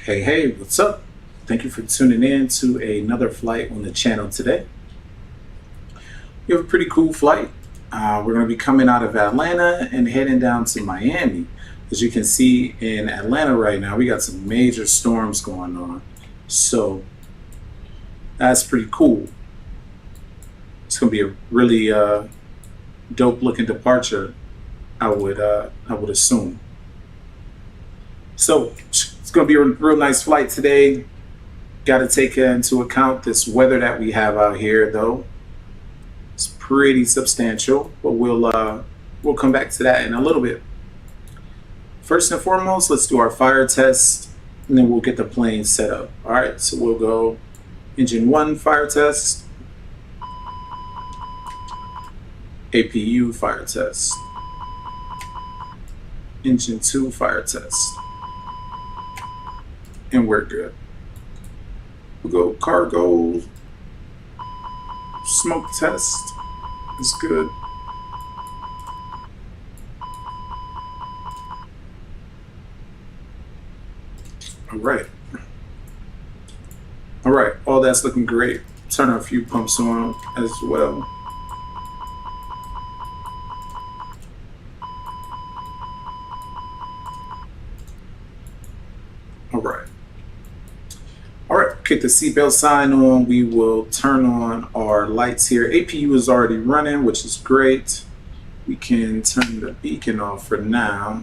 Hey, what's up? Thank you for tuning in to another flight on the channel today. We have a pretty cool flight. We're going to be coming out of Atlanta and heading down to Miami. As you can see in Atlanta right now, we got some major storms going on. So that's pretty cool. It's going to be a really dope looking departure, I would assume. So it's going to be a real nice flight today. Got to take into account this weather that we have out here, though. It's pretty substantial, but we'll come back to that in a little bit. First and foremost, let's do our fire test, and then we'll get the plane set up. All right, so we'll go engine 1 fire test, APU fire test, engine 2 fire test, and we're good. We'll go cargo, smoke test is good. All right, all that's looking great. Turn a few pumps on as well. All right, kick the seatbelt sign on. We will turn on our lights here. APU is already running, which is great. We can turn the beacon off for now.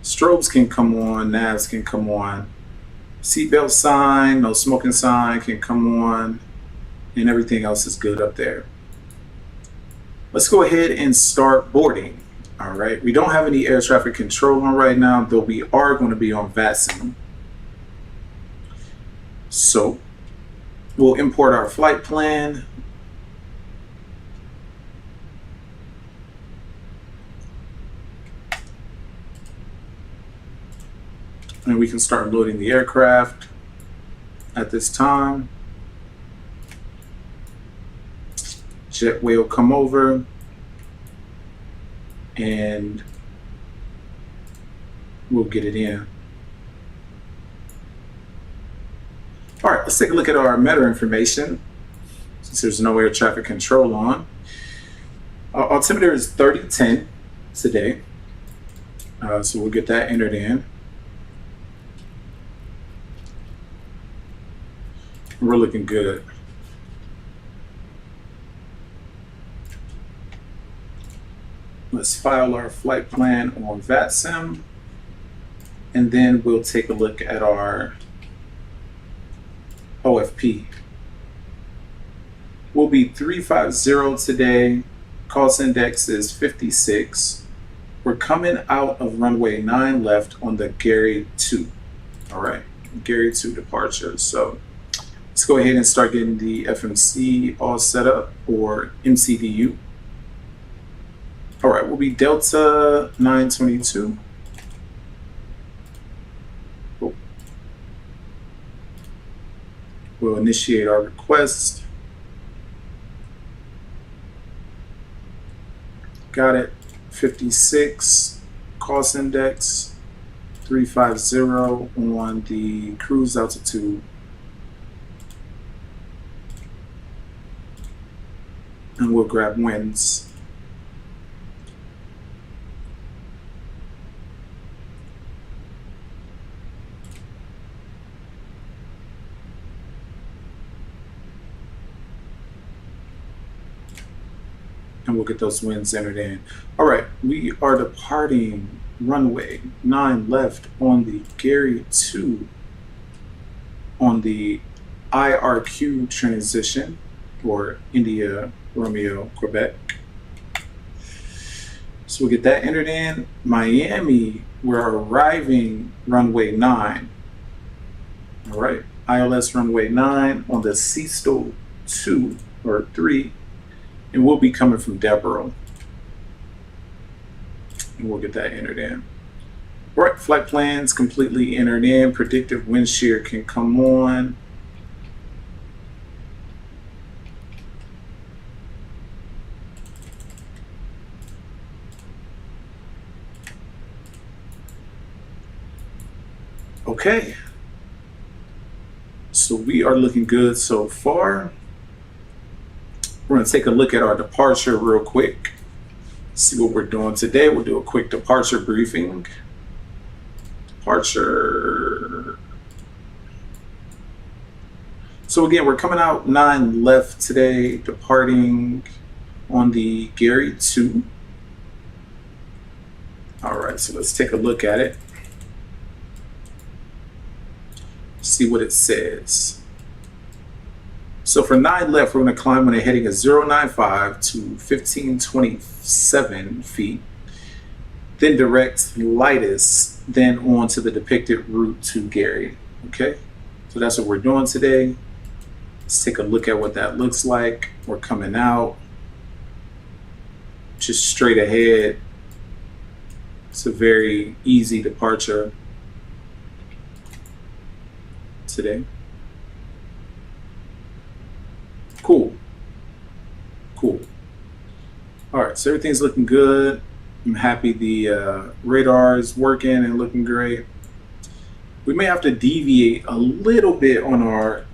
Strobes can come on, navs can come on. Seatbelt sign, no smoking sign can come on, and everything else is good up there. Let's go ahead and start boarding. All right, we don't have any air traffic control on right now, though we are going to be on VATSIM. So we'll import our flight plan. And we can start loading the aircraft at this time. Jetway will come over and we'll get it in. All right, let's take a look at our METR information since there's no air traffic control on. Our altimeter is 3010 today, so we'll get that entered in. We're looking good. Let's file our flight plan on VATSIM, and then we'll take a look at our OFP. We'll be 350 today. Cost index is 56. We're coming out of runway 9 left on the Gary 2. All right, Gary 2 departure. So let's go ahead and start getting the FMC all set up, or MCDU. All right, we'll be Delta 922. Cool. We'll initiate our request. Got it. 56. Cost index 350 on the cruise altitude. And we'll grab winds. And we'll get those winds entered in. All right, we are departing runway 9 left on the Gary 2 on the IRQ transition, or India Romeo Quebec. So we'll get that entered in. Miami, we're arriving runway 9. All right, ILS runway 9 on the Seastal 2 or 3. And we'll be coming from Deborah. And we'll get that entered in. All right, flight plans completely entered in. Predictive wind shear can come on. Okay, So we are looking good so far. We're going to take a look at our departure real quick. See what we're doing today. We'll do a quick departure briefing. Departure. So again, we're coming out 9 left today, departing on the Gary 2. All right, so let's take a look at it. See what it says. So for 9 left, we're going to climb on a heading of 095 to 1527 feet, then direct lightest, then on to the depicted route to Gary. Okay, so that's what we're doing today. Let's take a look at what that looks like. We're coming out just straight ahead. It's a very easy departure today. Cool. Cool. All right, so everything's looking good. I'm happy the radar is working and looking great. We may have to deviate a little bit on our,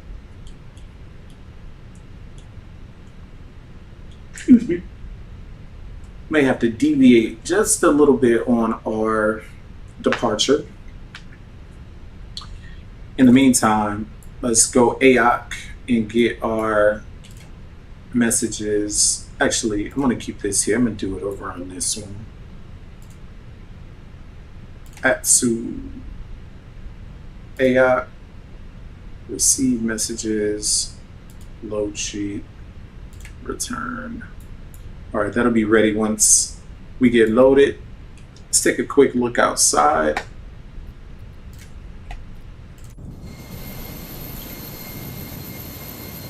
excuse me, may have to deviate just a little bit on our departure. In the meantime, let's go AOC and get our messages. Actually, I'm going to keep this here. I'm going to do it over on this one. Atsu AOC, receive messages, load sheet, return. All right, that'll be ready once we get loaded. Let's take a quick look outside.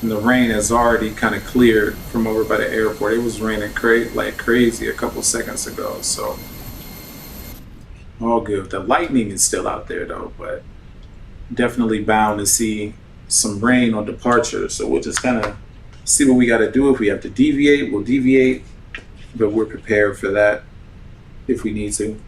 And the rain has already kind of cleared from over by the airport. It was raining like crazy a couple seconds ago, so all good. The lightning is still out there though, but definitely bound to see some rain on departure. So we'll just kind of see what we got to do. If we have to deviate, we'll deviate, but we're prepared for that if we need to.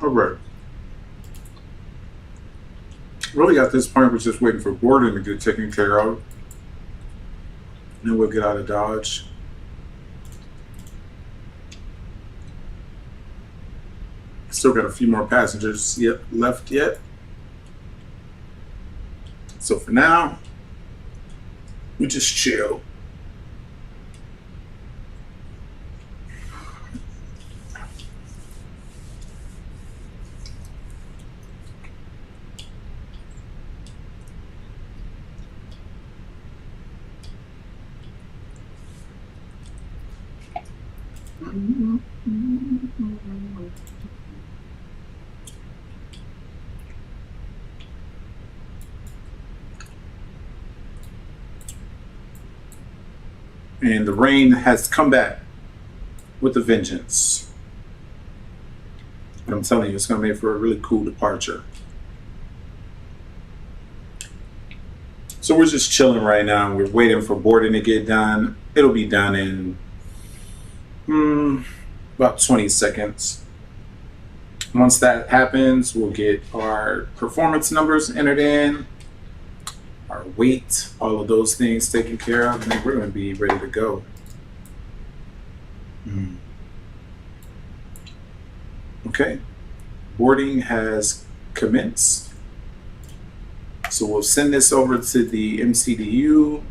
All right. Really at this point, we're just waiting for boarding to get taken care of. then we'll get out of Dodge. Still got a few more passengers left yet. So for now, we just chill. And the rain has come back with a vengeance. I'm telling you, it's going to make for a really cool departure. So we're just chilling right now. We're waiting for boarding to get done. It'll be done in about 20 seconds. Once that happens, we'll get our performance numbers entered in, our weight, all of those things taken care of, and we're going to be ready to go. Okay, boarding has commenced. So we'll send this over to the MCDU,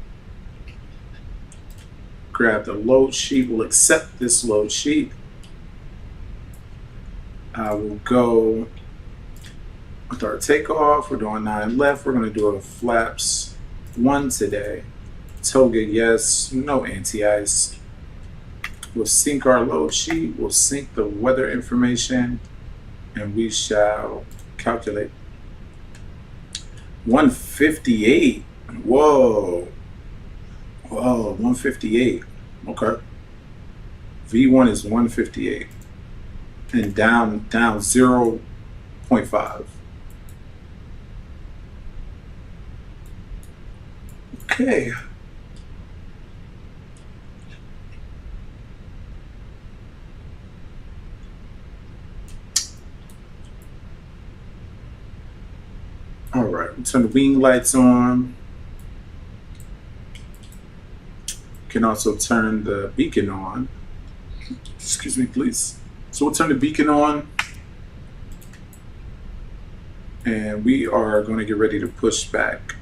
grab the load sheet, we'll accept this load sheet. We'll go with our takeoff. We're doing 9 left. We're going to do a flaps 1 today. Toga, yes, no anti-ice. We'll sync our load sheet. We'll sync the weather information, and we shall calculate. 158. Whoa. Whoa, 158. Okay. V1 is 158. And down 0.5. Okay. All right, we'll turn the wing lights on. Can also turn the beacon on. Excuse me, please. So we'll turn the beacon on, and we are going to get ready to push back.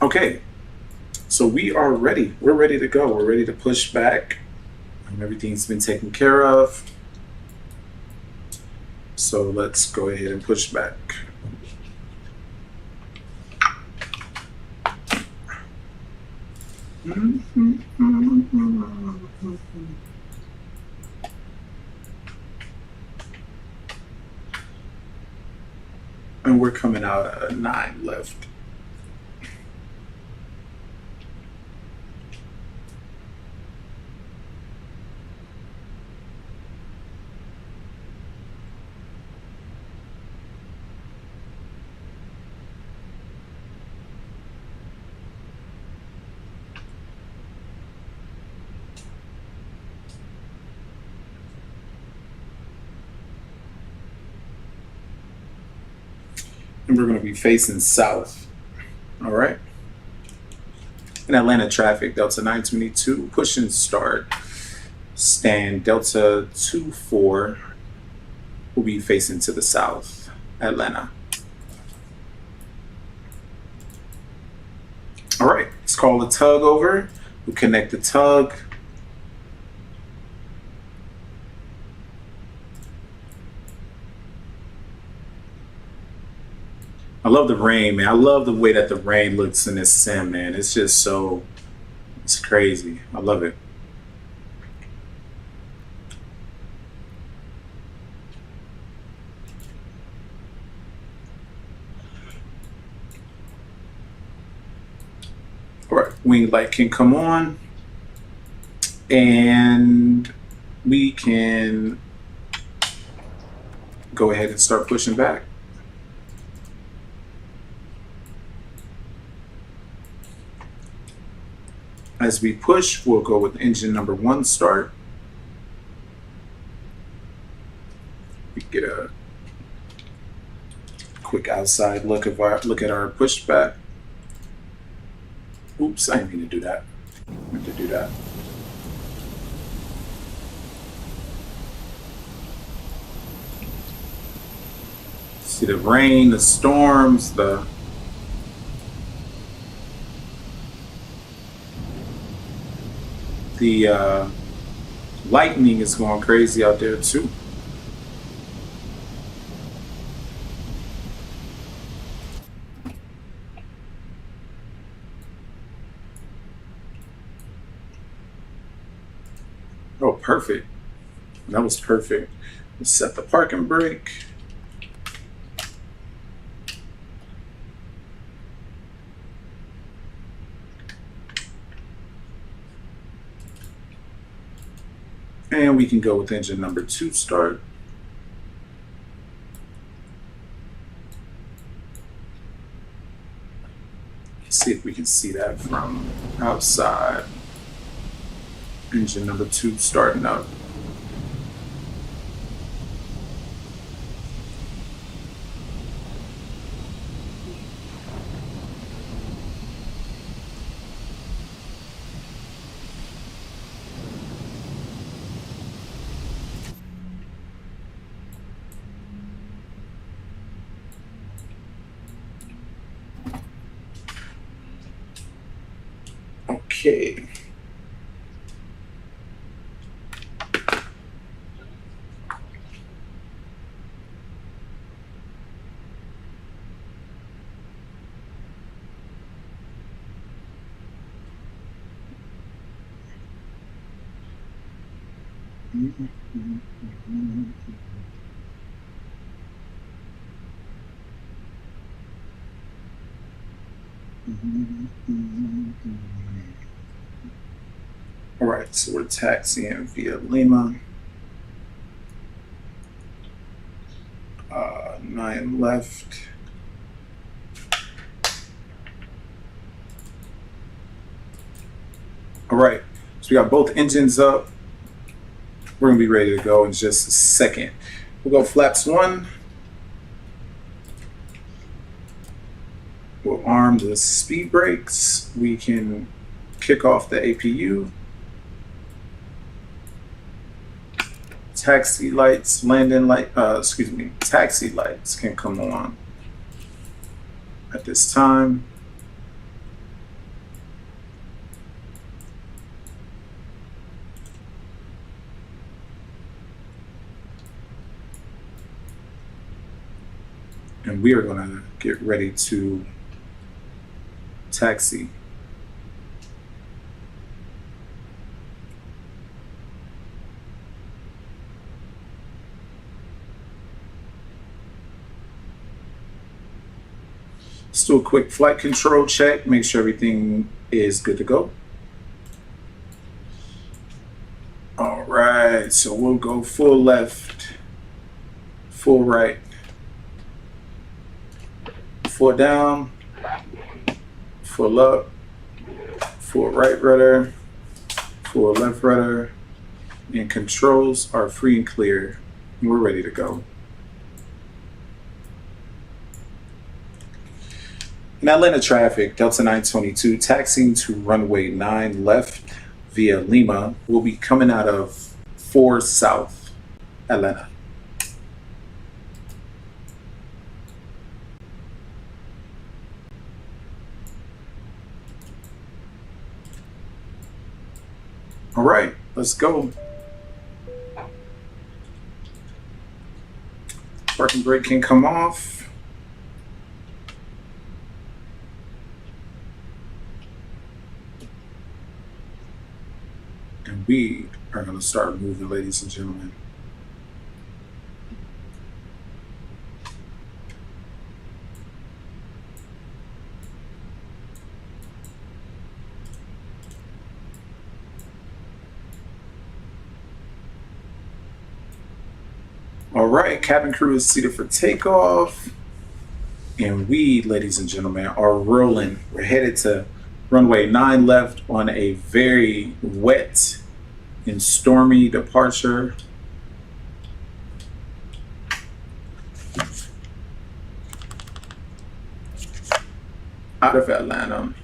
Okay, so we are ready. We're ready to go. We're ready to push back. Everything's been taken care of. So let's go ahead and push back. And we're coming out at 9 left. And we're going to be facing south. All right. In Atlanta traffic, Delta 922, push and start. Stand Delta 24 will be facing to the south, Atlanta. All right, let's call the tug over. We'll connect the tug. I love the rain, man. I love the way that the rain looks in this sim, man. It's just so, it's crazy. I love it. All right, wing light can come on, and we can go ahead and start pushing back. As we push, we'll go with engine number 1 start. We get a quick outside look at our pushback. Oops, I didn't mean to do that. I meant to do that. See the rain, the storms, the lightning is going crazy out there too. Oh, perfect. That was perfect. Let's set the parking brake. And we can go with engine number 2 start. See if we can see that from outside. Engine number 2 starting up. Okay. All right, so we're taxiing via Lima. 9 left. All right, so we got both engines up. We're gonna be ready to go in just a second. We'll go flaps 1. We'll arm the speed brakes. We can kick off the APU. Taxi lights, taxi lights can come on at this time. And we are going to get ready to taxi. Let's do a quick flight control check, make sure everything is good to go. All right, so we'll go full left, full right, full down, full up, full right rudder, full left rudder, and controls are free and clear. We're ready to go. In Atlanta traffic, Delta 922 taxiing to runway 9 left via Lima. Will be coming out of 4 South, Atlanta. All right, let's go. Parking brake can come off. And we are going to start moving, ladies and gentlemen. All right, cabin crew is seated for takeoff. And we, ladies and gentlemen, are rolling. We're headed to runway 9 left on a very wet and stormy departure. Out of Atlanta.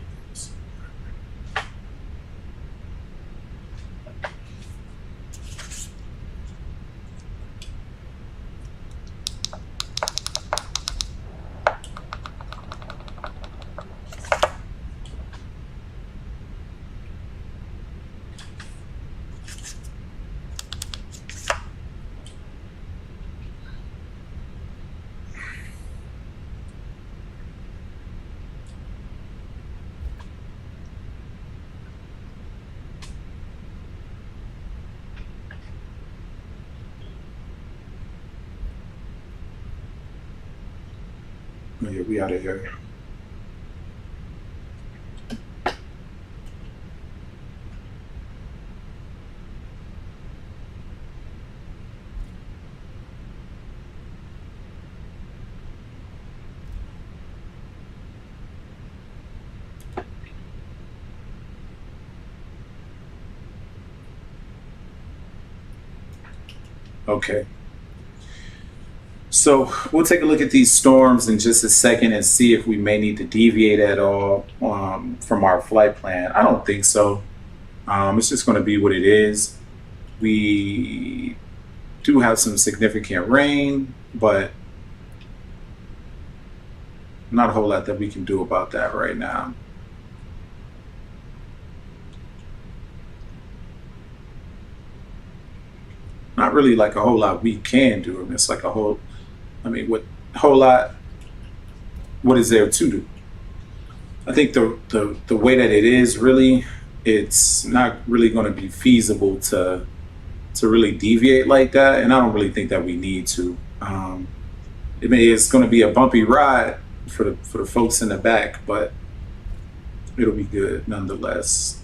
Oh, yeah, we out of here. Okay. So we'll take a look at these storms in just a second and see if we may need to deviate at all from our flight plan. I don't think so. It's just going to be what it is. We do have some significant rain, but not a whole lot that we can do about that right now. Not really like a whole lot we can do. It's like a whole, what whole lot, what is there to do? I think the way that it is really, it's not really going to be feasible to really deviate like that. And I don't really think that we need to. It's going to be a bumpy ride for the folks in the back, but it'll be good nonetheless.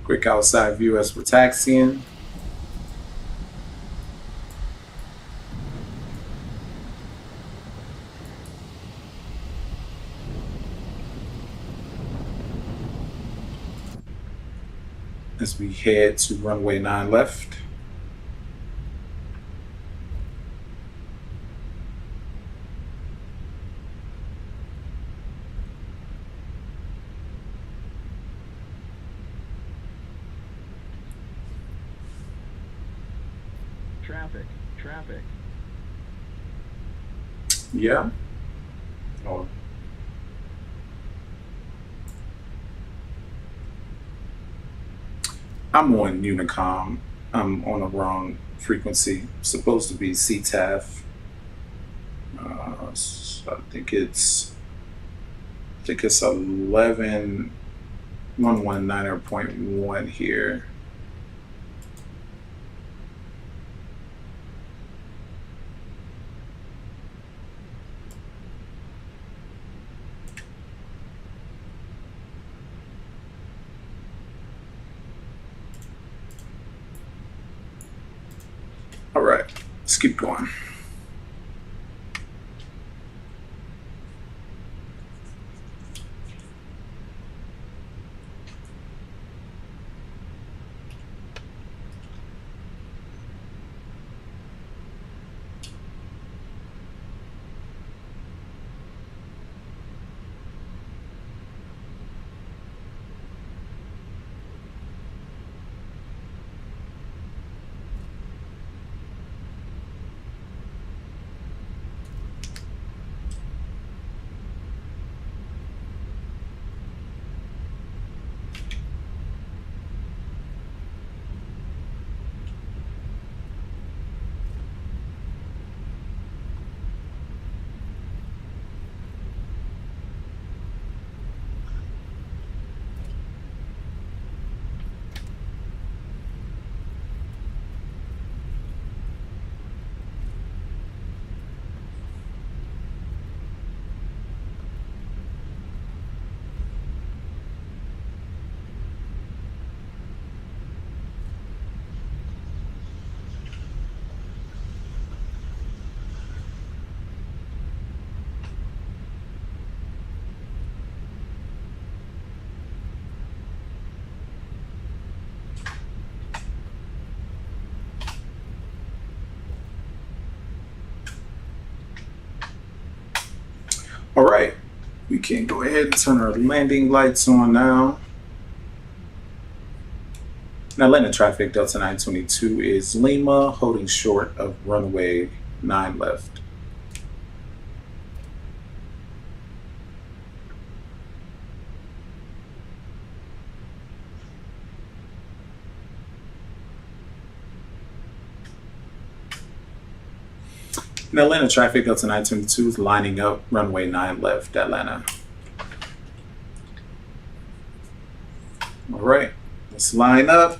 Quick outside view as we're taxiing. As we head to runway 9 left. Traffic. Yeah. Oh. I'm on Unicom. I'm on the wrong frequency. It's supposed to be CTAF. So I think it's 11.119.1 here. All right, let's keep going. All right, we can go ahead and turn our landing lights on now. Atlanta traffic, Delta 922 is Lima, holding short of runway 9 left. Atlanta traffic, Delta 922 is lining up, runway 9 left, Atlanta. All right, let's line up.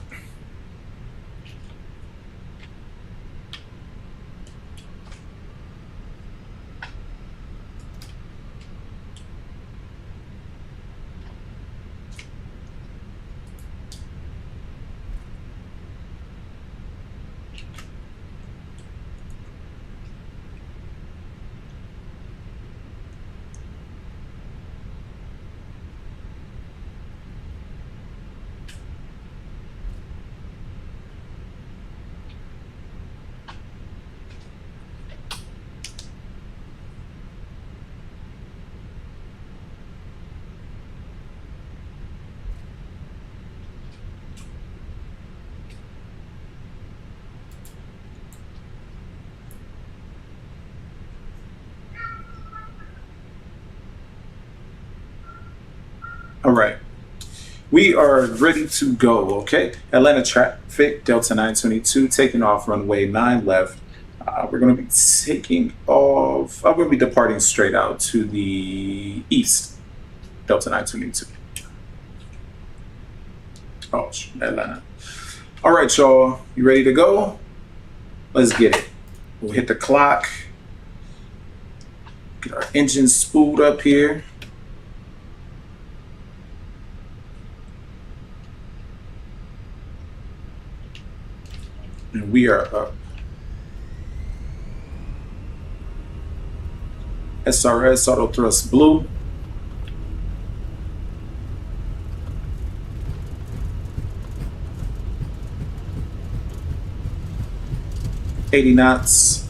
All right, we are ready to go, okay? Atlanta traffic, Delta 922, taking off runway 9 left. We're going to be taking off, I'm going to be departing straight out to the east, Delta 922. Oh, Atlanta. All right, y'all, you ready to go? Let's get it. We'll hit the clock. Get our engines spooled up here. And we are up. SRS auto thrust blue. $80 knots.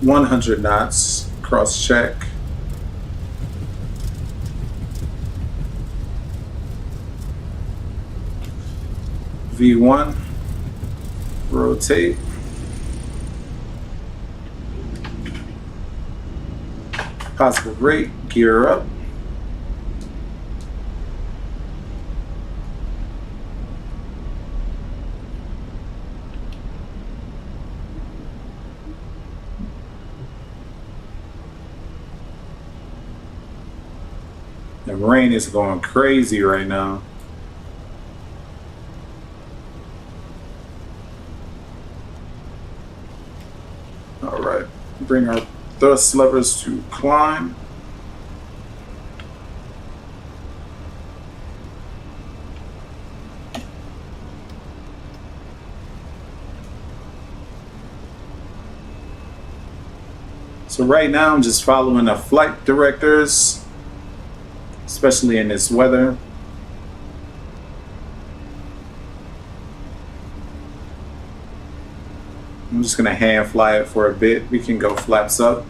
$100 knots. Cross check. V1, rotate, positive rate, gear up, the rain is going crazy right now. All right, bring our thrust levers to climb. So right now I'm just following the flight directors, especially in this weather. I'm just gonna hand fly it for a bit. We can go flaps up.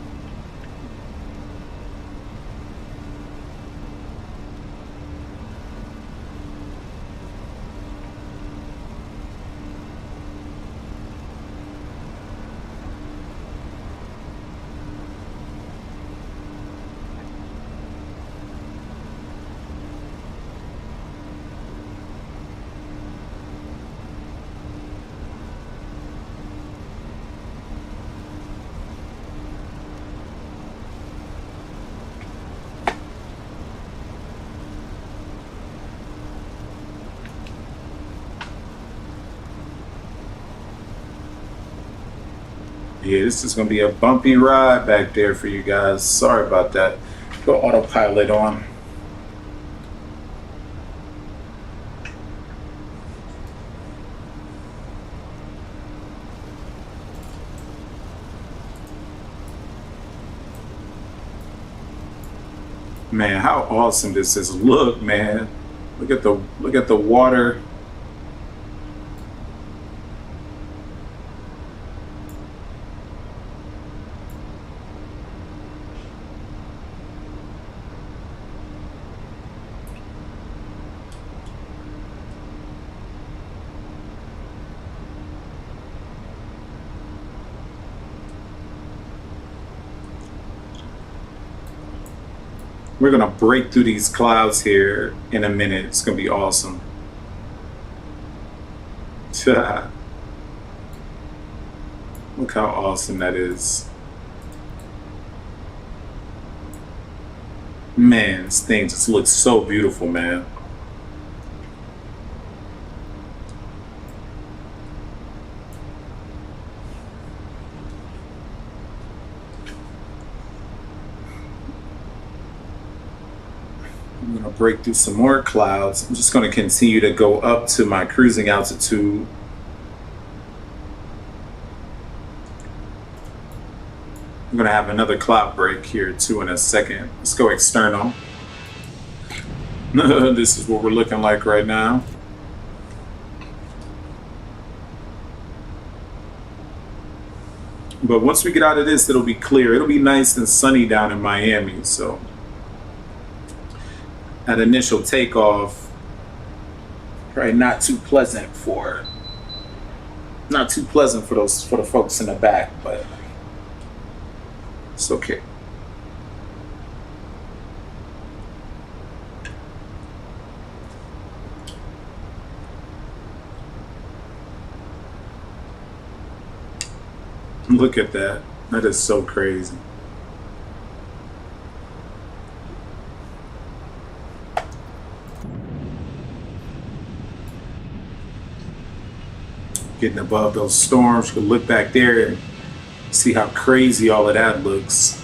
Yeah, this is going to be a bumpy ride back there for you guys. Sorry about that. Go autopilot on. Man, how awesome this is. Look, man. Look at the water. We're gonna break through these clouds here in a minute. It's gonna be awesome. Look how awesome that is. Man, this thing just looks so beautiful, man. I'm going to break through some more clouds. I'm just going to continue to go up to my cruising altitude. I'm going to have another cloud break here too in a second. Let's go external. This is what we're looking like right now. But once we get out of this, it'll be clear. It'll be nice and sunny down in Miami. So that initial takeoff, probably not too pleasant for the folks in the back, but it's okay. Look at that. That is so crazy. Getting above those storms, you can look back there and see how crazy all of that looks.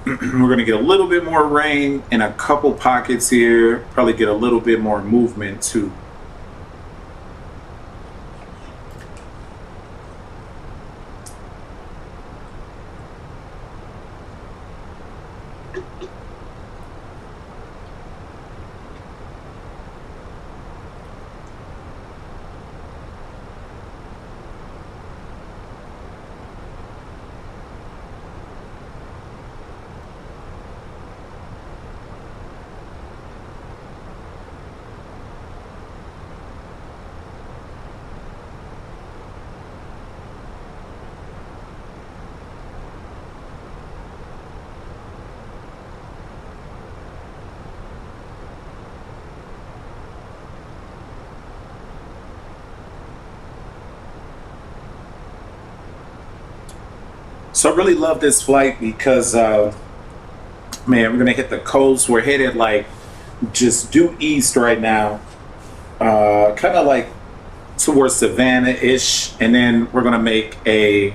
We're going to get a little bit more rain in a couple pockets here. Probably get a little bit more movement too. So I really love this flight because, man, we're going to hit the coast. We're headed like just due east right now, kind of like towards Savannah-ish. And then we're going to make a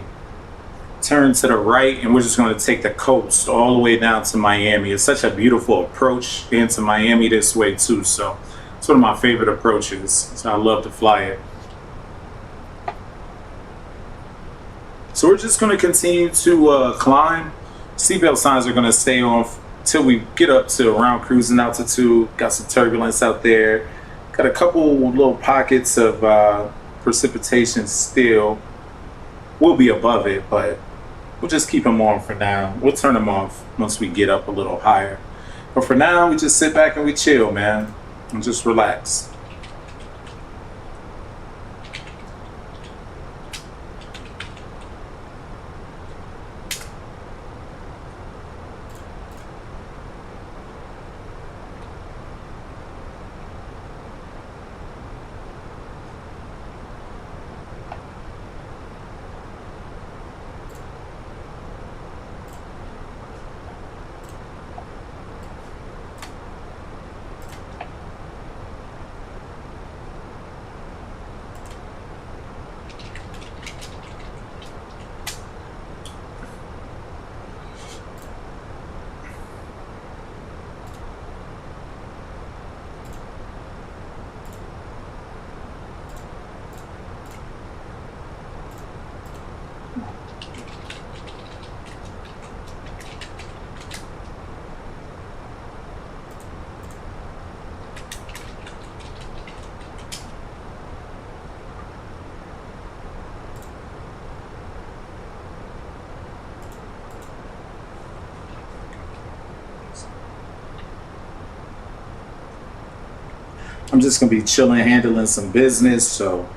turn to the right and we're just going to take the coast all the way down to Miami. It's such a beautiful approach into Miami this way too. So it's one of my favorite approaches. So I love to fly it. So we're just going to continue to climb. Seatbelt signs are going to stay on till we get up to around cruising altitude. Got some turbulence out there. Got a couple little pockets of precipitation still. We'll be above it, but we'll just keep them on for now. We'll turn them off once we get up a little higher. But for now, we just sit back and we chill, man, and just relax. I'm just gonna be chilling, handling some business. So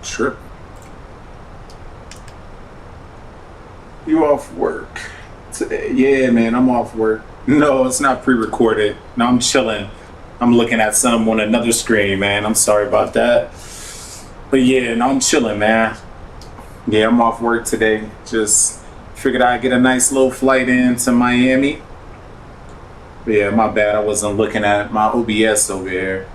Trip. You off work today? Yeah, man, I'm off work. No, it's not pre-recorded. No, I'm chilling. I'm looking at some on another screen, man. I'm sorry about that. But yeah, no, I'm chilling, man. Yeah, I'm off work today. Just figured I'd get a nice little flight into Miami. But yeah, my bad. I wasn't looking at my OBS over here.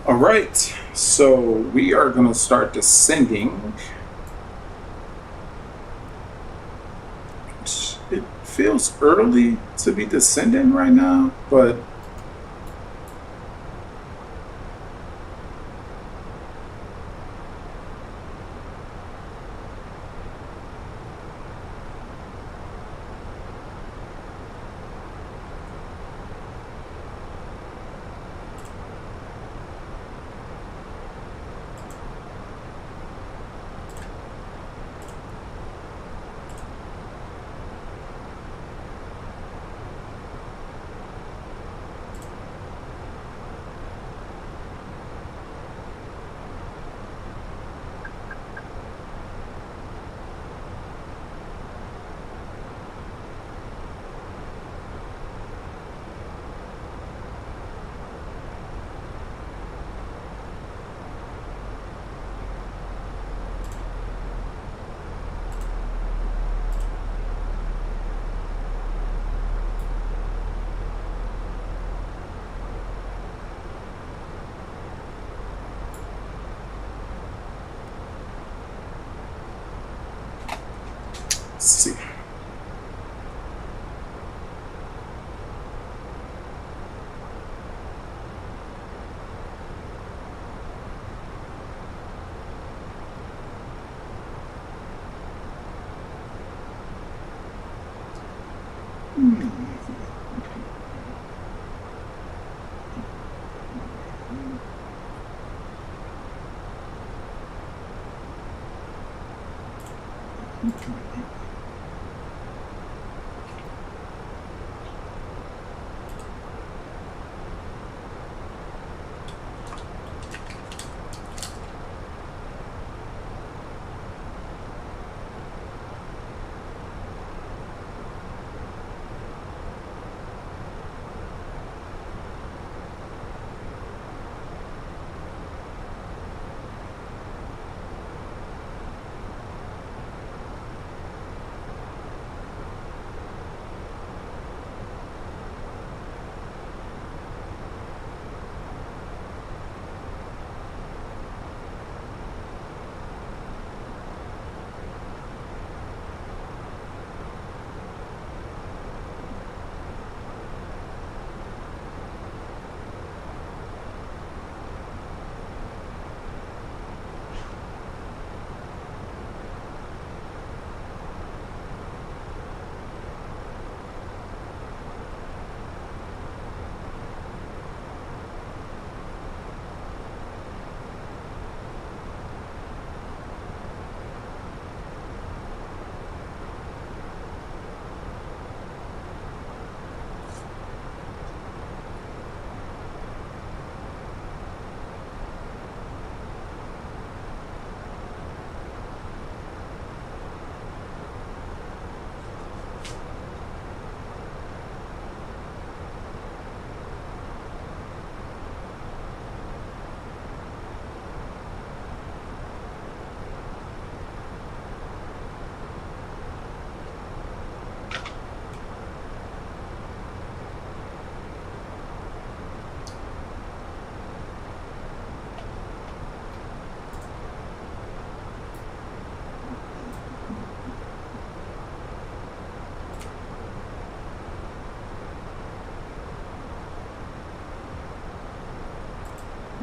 All right, so we are going to start descending. It feels early to be descending right now, but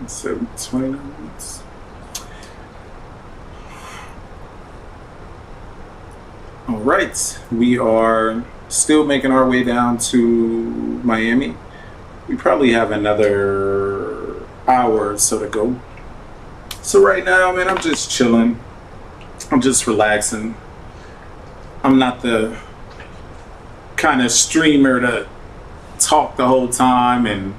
29 minutes. All right, we are still making our way down to Miami. We probably have another hour or so to go. So right now, man, I'm just chilling. I'm just relaxing. I'm not the kind of streamer to talk the whole time and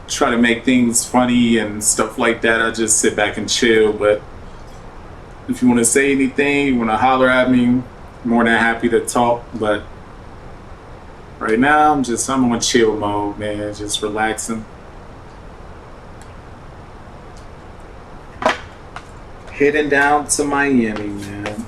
try to make things funny and stuff like that. I just sit back and chill. But if you want to say anything, you want to holler at me, more than happy to talk. But right now, I'm on chill mode, man, just relaxing. Heading down to Miami, man.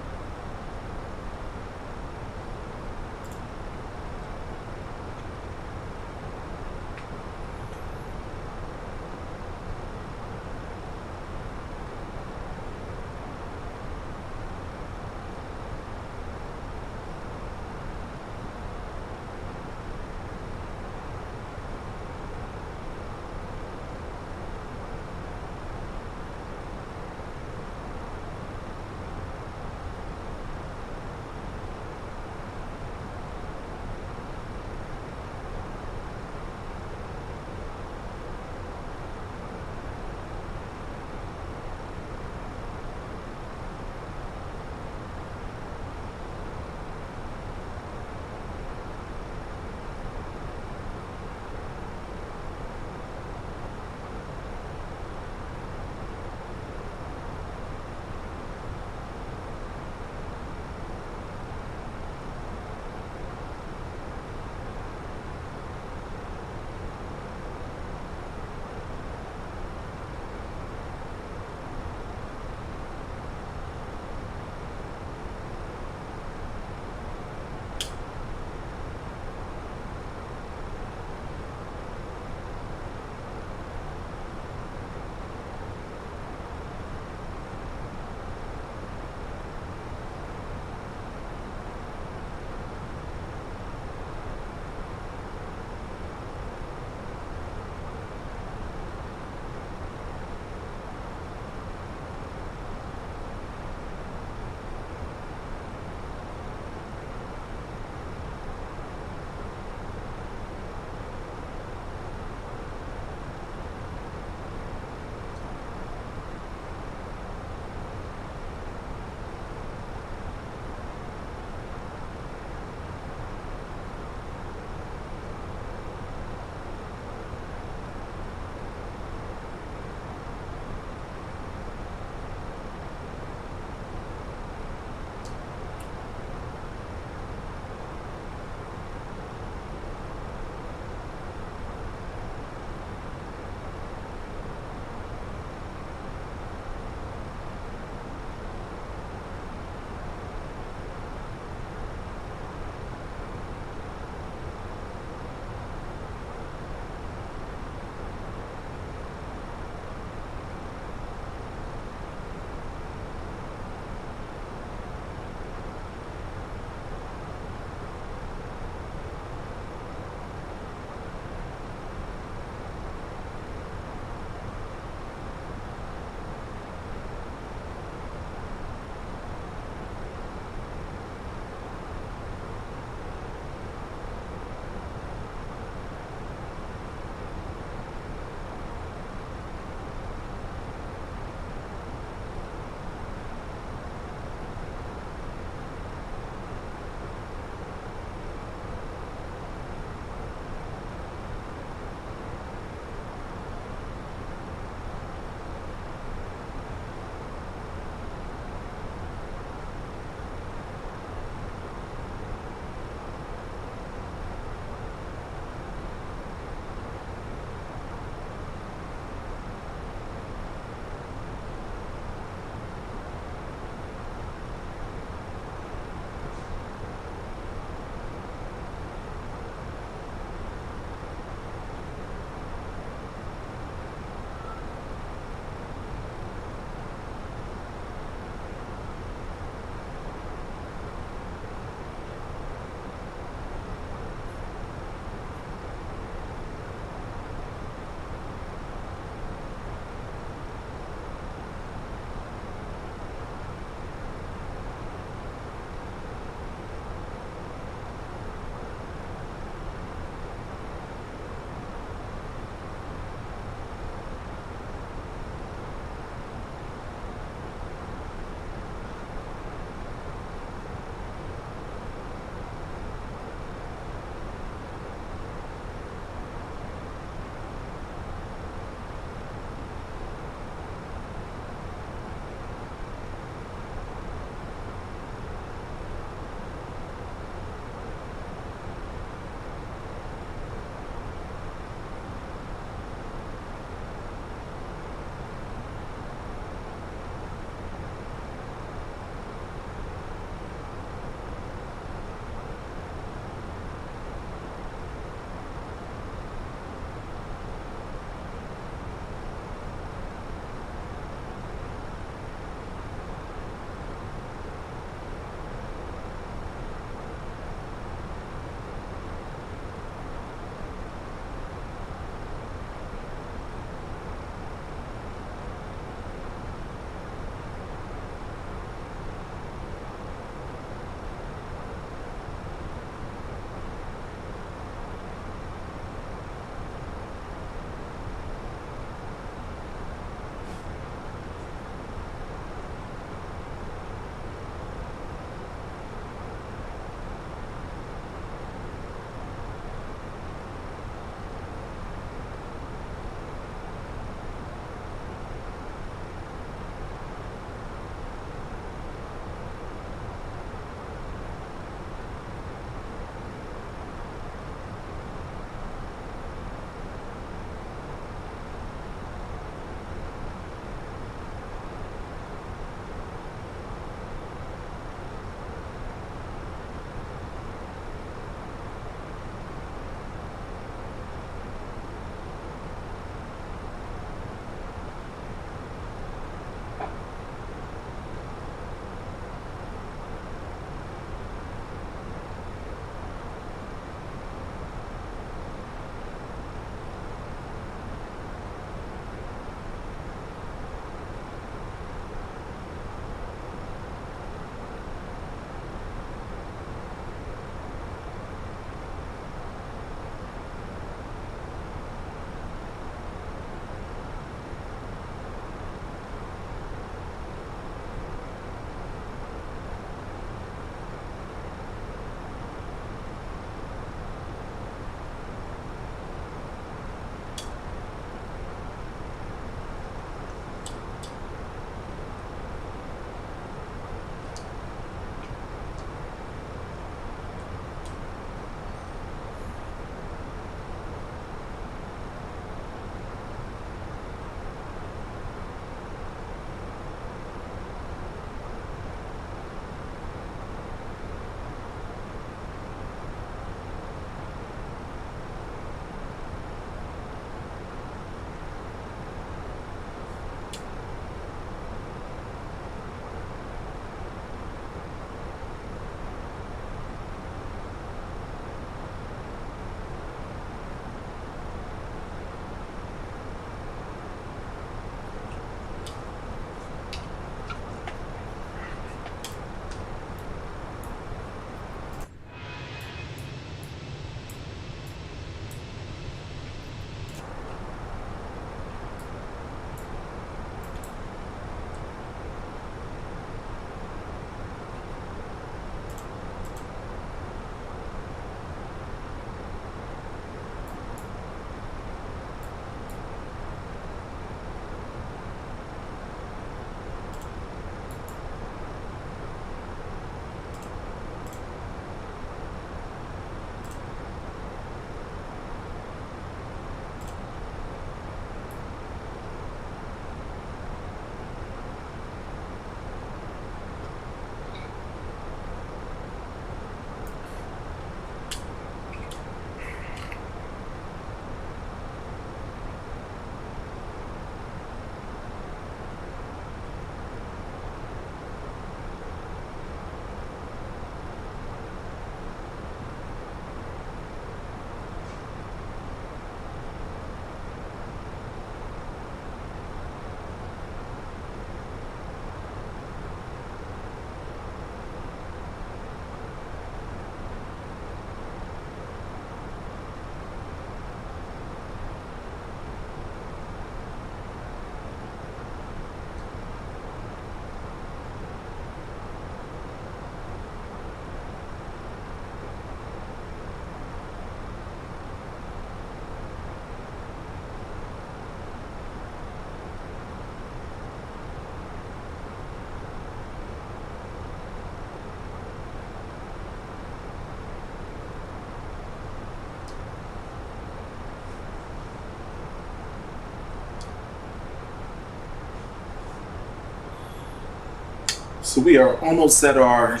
So we are almost at our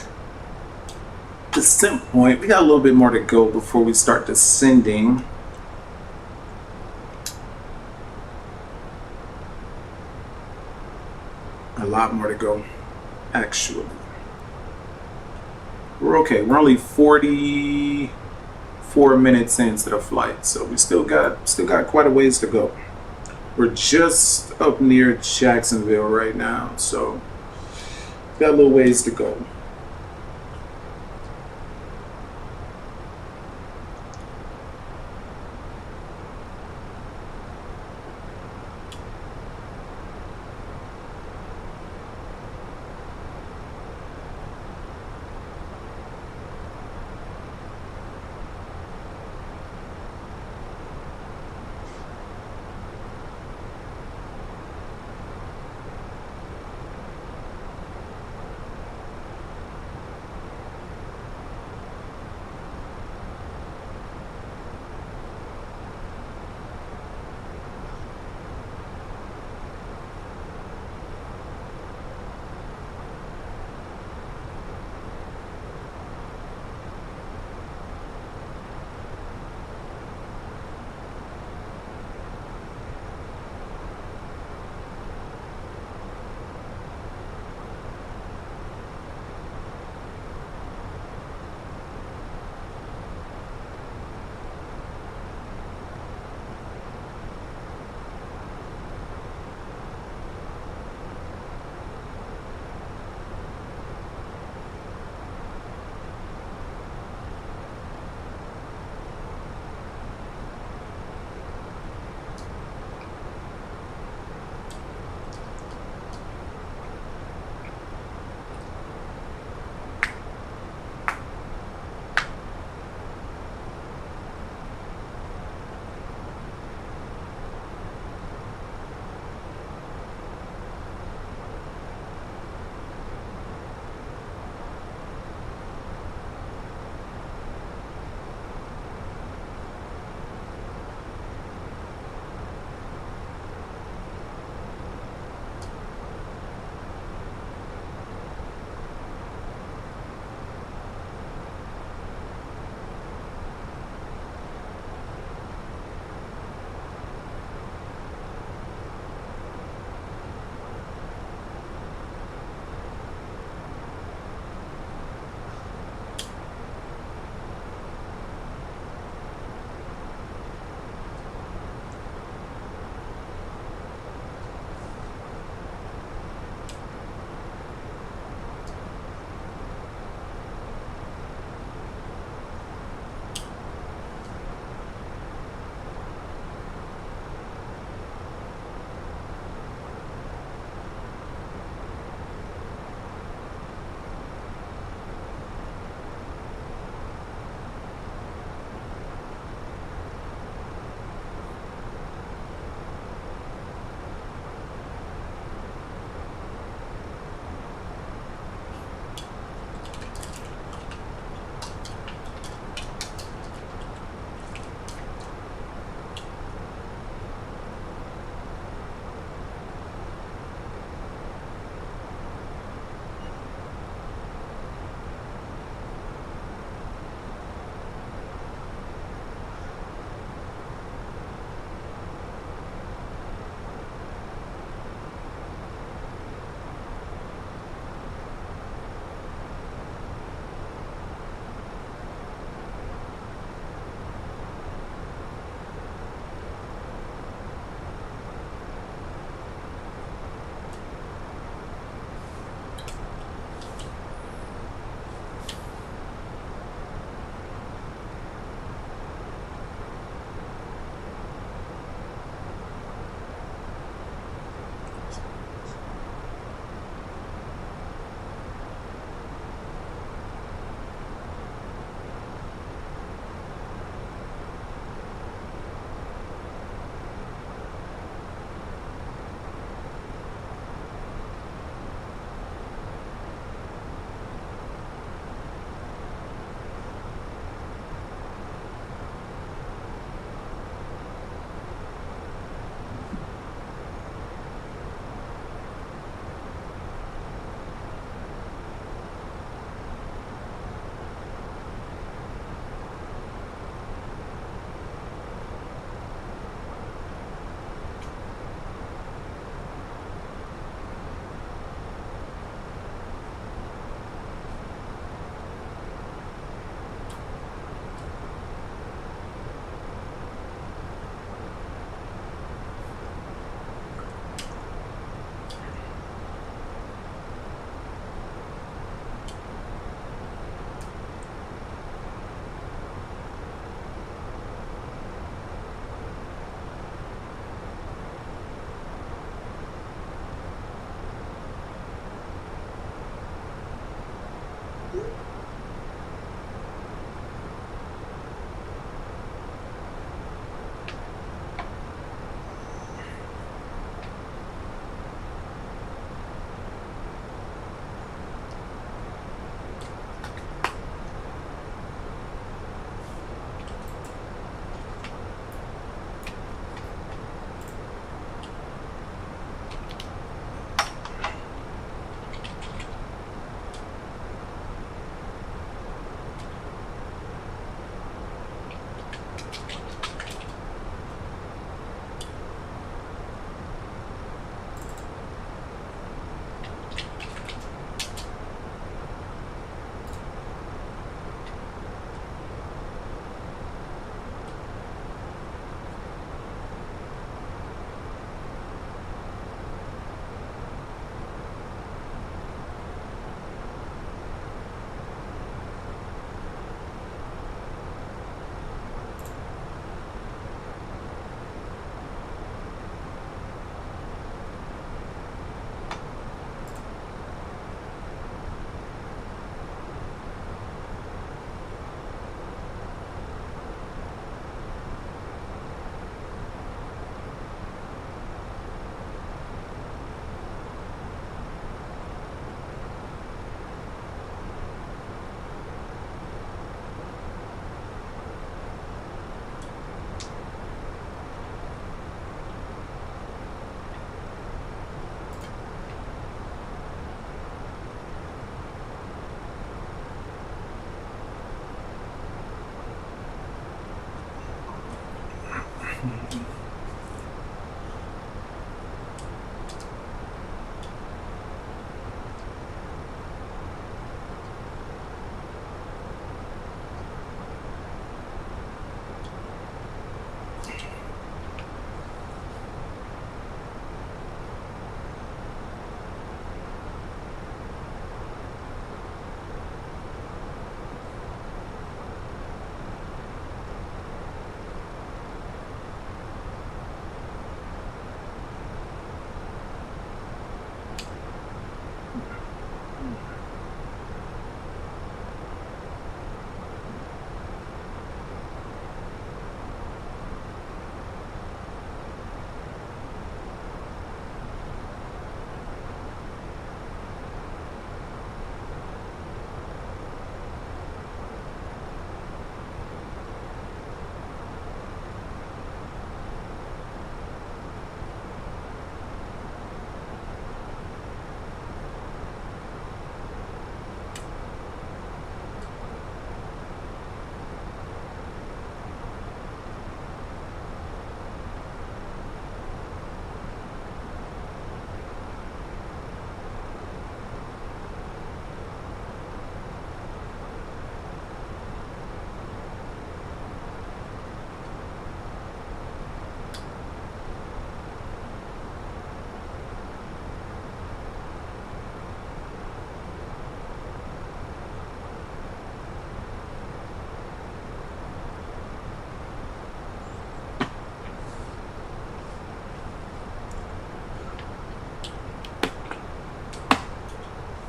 descent point. We got a little bit more to go before we start descending. A lot more to go, actually. We're okay. We're only 44 minutes into the flight, so we still got quite a ways to go. We're just up near Jacksonville right now, so got a little ways to go.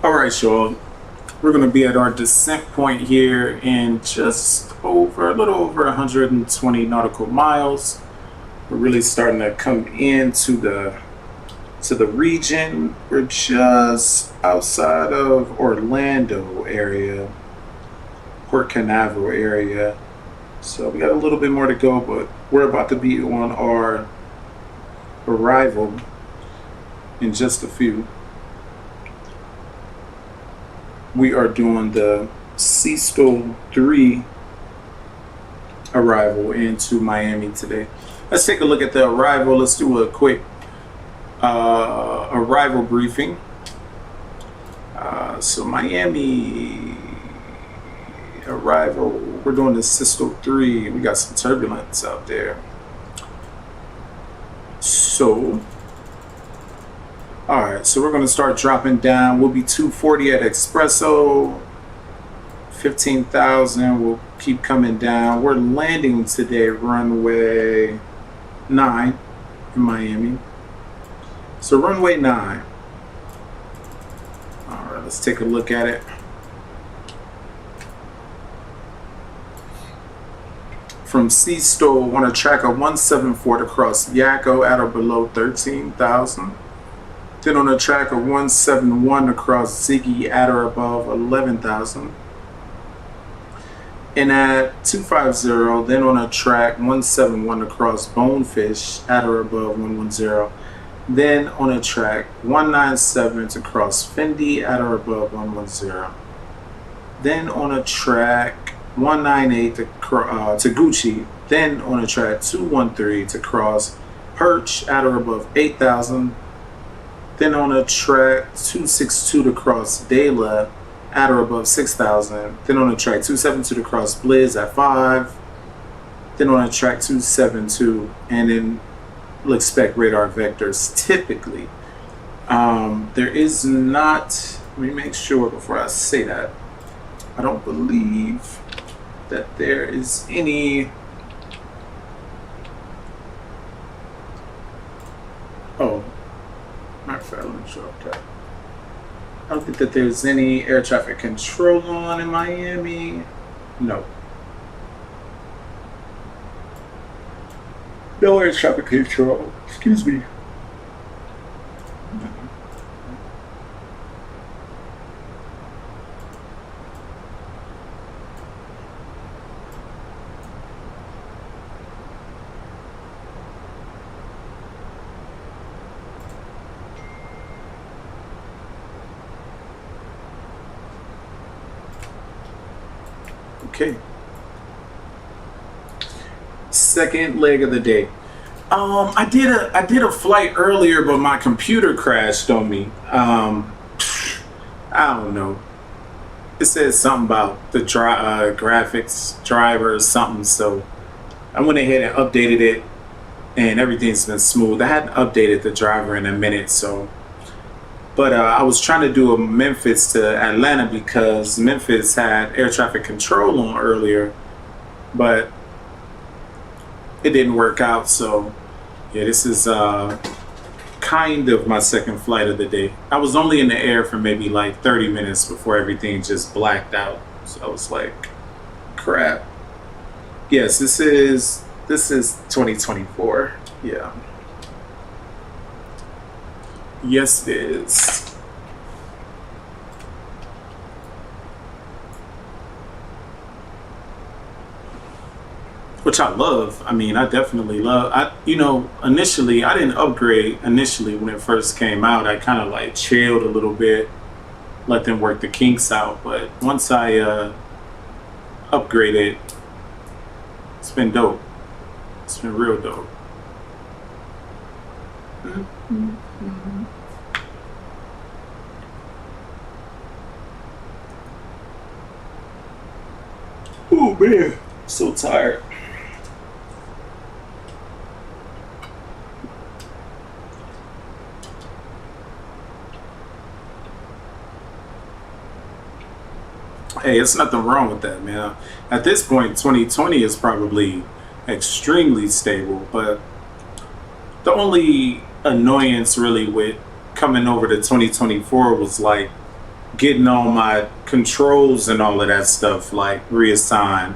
All right, y'all. We're going to be at our descent point here in just over, a little over 120 nautical miles. We're really starting to come into the region. We're just outside of Orlando area, Port Canaveral area. So we got a little bit more to go, but we're about to be on our arrival in just a few. We are doing the Seastole 3 arrival into Miami today. Let's take a look at the arrival. Let's do a quick arrival briefing. So Miami arrival, we're doing the Seastole 3. We got some turbulence out there. So alright, so we're going to start dropping down. We'll be 240 at Espresso, 15,000. We'll keep coming down. We're landing today runway 9 in Miami. So runway 9. Alright, let's take a look at it. From Seastole on a track of 174 to cross Yakko at or below 13,000. Then on a track of 171 across Ziggy at or above 11,000. And at 250, then on a track 171 across Bonefish at or above 110. Then on a track 197 to cross Fendi at or above 110. Then on a track 198 to Gucci. Then on a track 213 to cross Perch at or above 8,000. Then on a track 262 to cross Dela at or above 6,000. Then on a track 272 to cross Blizz at 5. Then on a track 272, and then we'll expect radar vectors typically. There is not, let me make sure before I say that, I don't believe that there is any, oh, matter of fact, let me show up that. I don't think that there's any air traffic control on in Miami. No. No air traffic control. Excuse me. Okay. Second leg of the day. I did a flight earlier, but my computer crashed on me. I don't know. It says something about the graphics driver or something, so I went ahead and updated it, and everything's been smooth. I hadn't updated the driver in a minute, so. But I was trying to do a Memphis to Atlanta because Memphis had air traffic control on earlier, but it didn't work out. So yeah, this is kind of my second flight of the day. I was only in the air for maybe like 30 minutes before everything just blacked out. So I was like, crap. Yes, this is 2024. Yeah. Yes, it is. Which I love. I mean, I definitely love. Initially, I didn't upgrade initially when it first came out. I kind of like chilled a little bit, let them work the kinks out. But once I upgraded, it's been dope. It's been real dope. Oh man, so tired. Hey, it's nothing wrong with that, man. At this point, 2020 is probably extremely stable, but the only annoyance really with coming over to 2024 was like getting all my controls and all of that stuff like reassigned,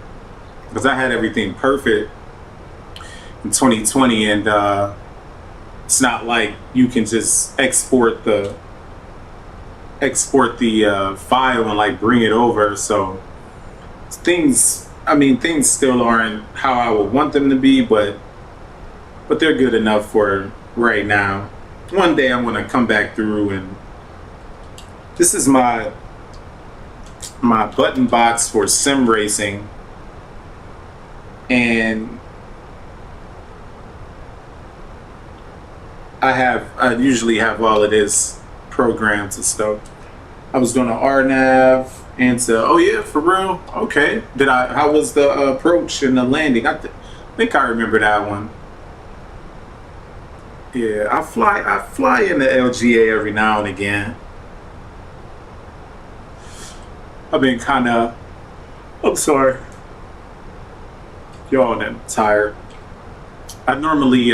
because I had everything perfect in 2020, and it's not like you can just export the file and like bring it over. So things still aren't how I would want them to be, but they're good enough for right now. One day I'm gonna come back through, and this is my button box for sim racing, and I usually have all of this programs and stuff. I was gonna RNAV into, oh yeah, for real? Okay. How was the approach and the landing? I think I remember that one. Yeah, I fly in the LGA every now and again. I've been I'm sorry. Y'all, I'm tired. I normally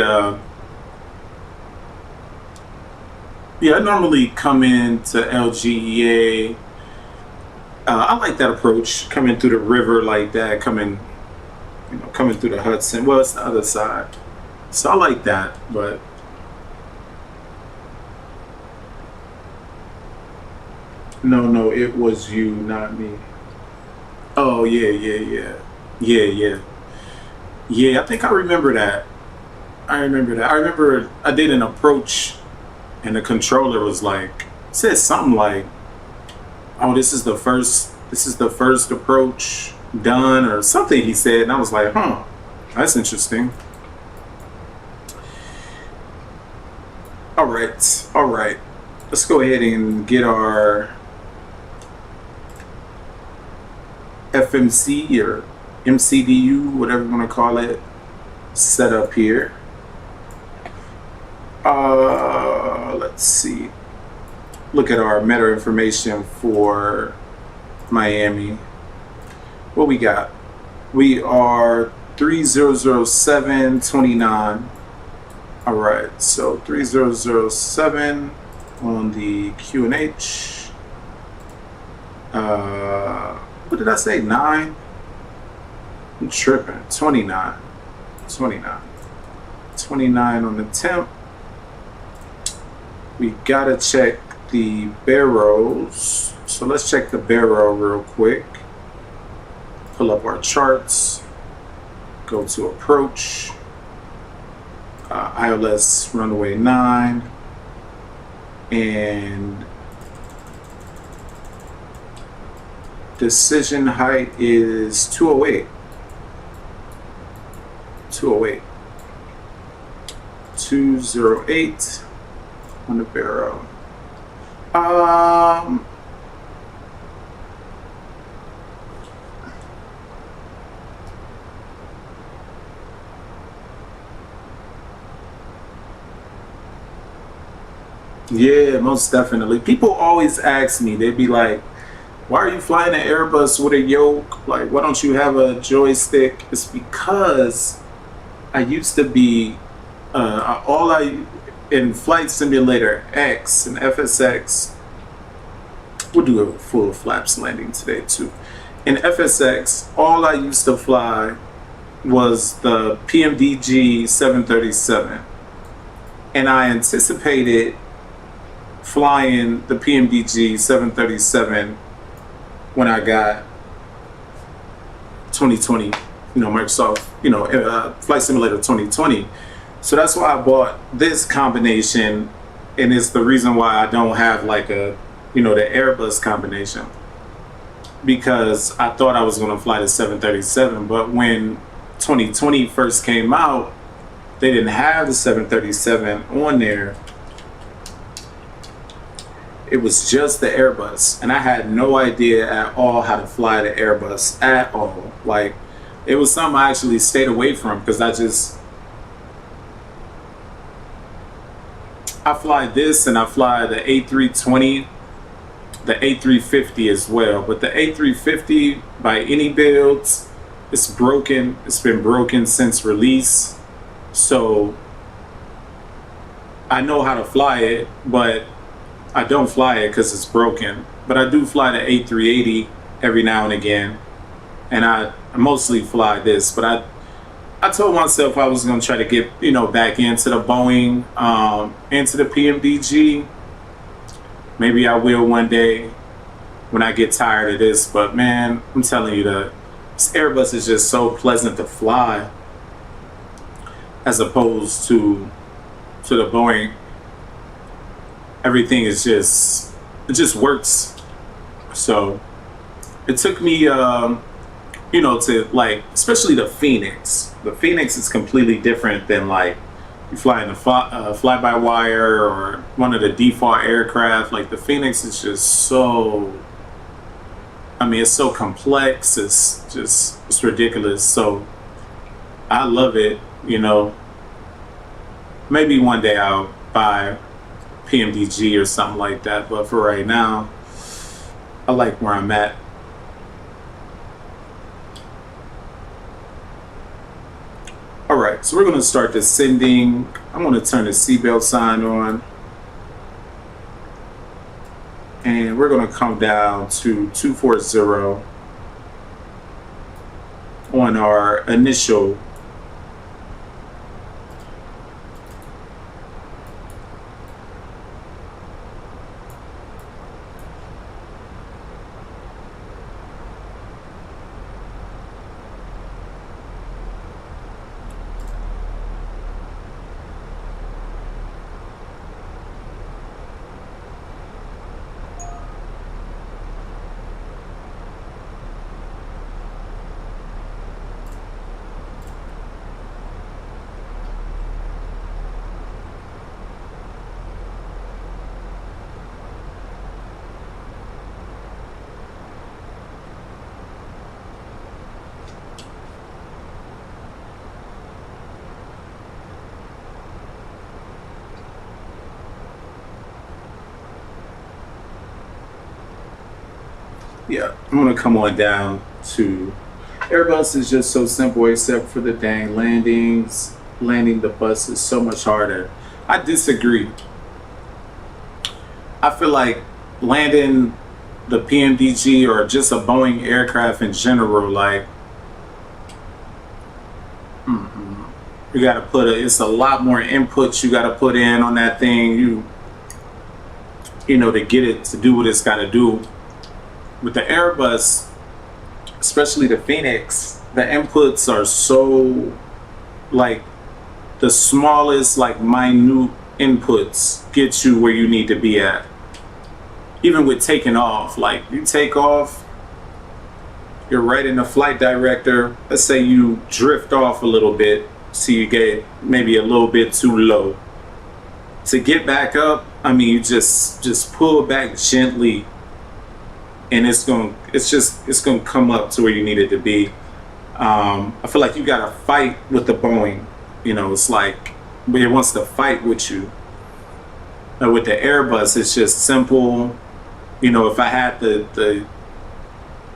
come into LGEA. I like that approach, coming through the river like that, coming through the Hudson. Well, it's the other side, so I like that. But no, it was you, not me. Oh yeah. I think I remember that. I remember I did an approach, and the controller was like, said something like, "Oh, this is the first approach done," or something he said, and I was like, "Huh, that's interesting." All right. Let's go ahead and get our FMC or MCDU, whatever you want to call it, set up here. Let's see. Look at our meta information for Miami. What we got? We are 300729. All right, so 3007 on the QNH. What did I say? 9? I'm tripping. 29 on the temp. We gotta check the barrels. So let's check the barrel real quick. Pull up our charts. Go to approach. ILS runway 9. And decision height is 208. 208 on the barrel. Yeah, most definitely. People always ask me, they'd be like, why are you flying an Airbus with a yoke? Like, why don't you have a joystick? It's because I used to be, in Flight Simulator X and FSX, we'll do a full flaps landing today too. In FSX, all I used to fly was the PMDG 737. And I anticipated flying the PMDG 737 when I got 2020, Microsoft, Flight Simulator 2020. So that's why I bought this combination, and it's the reason why I don't have like the Airbus combination, because I thought I was going to fly the 737, but when 2020 first came out, they didn't have the 737 on there. It was just the Airbus, and I had no idea at all how to fly the Airbus at all. Like, it was something I actually stayed away from, because I fly this and I fly the A320, the A350 as well. But the A350, by any builds, it's broken. It's been broken since release. So I know how to fly it, but I don't fly it because it's broken. But I do fly the A380 every now and again, and I mostly fly this. But I told myself I was going to try to get back into the Boeing, into the PMDG. Maybe I will one day when I get tired of this. But man, I'm telling you, this Airbus is just so pleasant to fly, as opposed to the Boeing. Everything is it just works. So it took me to, like, especially the Fenix. The Fenix is completely different than like you flying a fly-by-wire or one of the default aircraft. Like, the Fenix is just so, it's so complex. It's ridiculous. So I love it. Maybe one day I'll buy PMDG or something like that, but for right now, I like where I'm at. All right, so we're going to start descending. I'm going to turn the seatbelt sign on, and we're going to come down to 240 on our initial I'm gonna come on down to Airbus. Is just so simple, except for the dang landings. Landing the bus is so much harder. I disagree. I feel like landing the PMDG or just a Boeing aircraft in general, like, you gotta it's a lot more inputs you gotta put in on that thing, to get it to do what it's gotta do. With the Airbus, especially the Fenix, the inputs are so, like, the smallest, like, minute inputs get you where you need to be at. Even with taking off, like, you take off, you're right in the flight director. Let's say you drift off a little bit, So you get maybe a little bit too low. To get back up, I mean, you just pull back gently, and it's gonna come up to where you need it to be. I feel like you gotta fight with the Boeing. You know, it's like it wants to fight with you. With the Airbus, it's just simple. You know, if I had the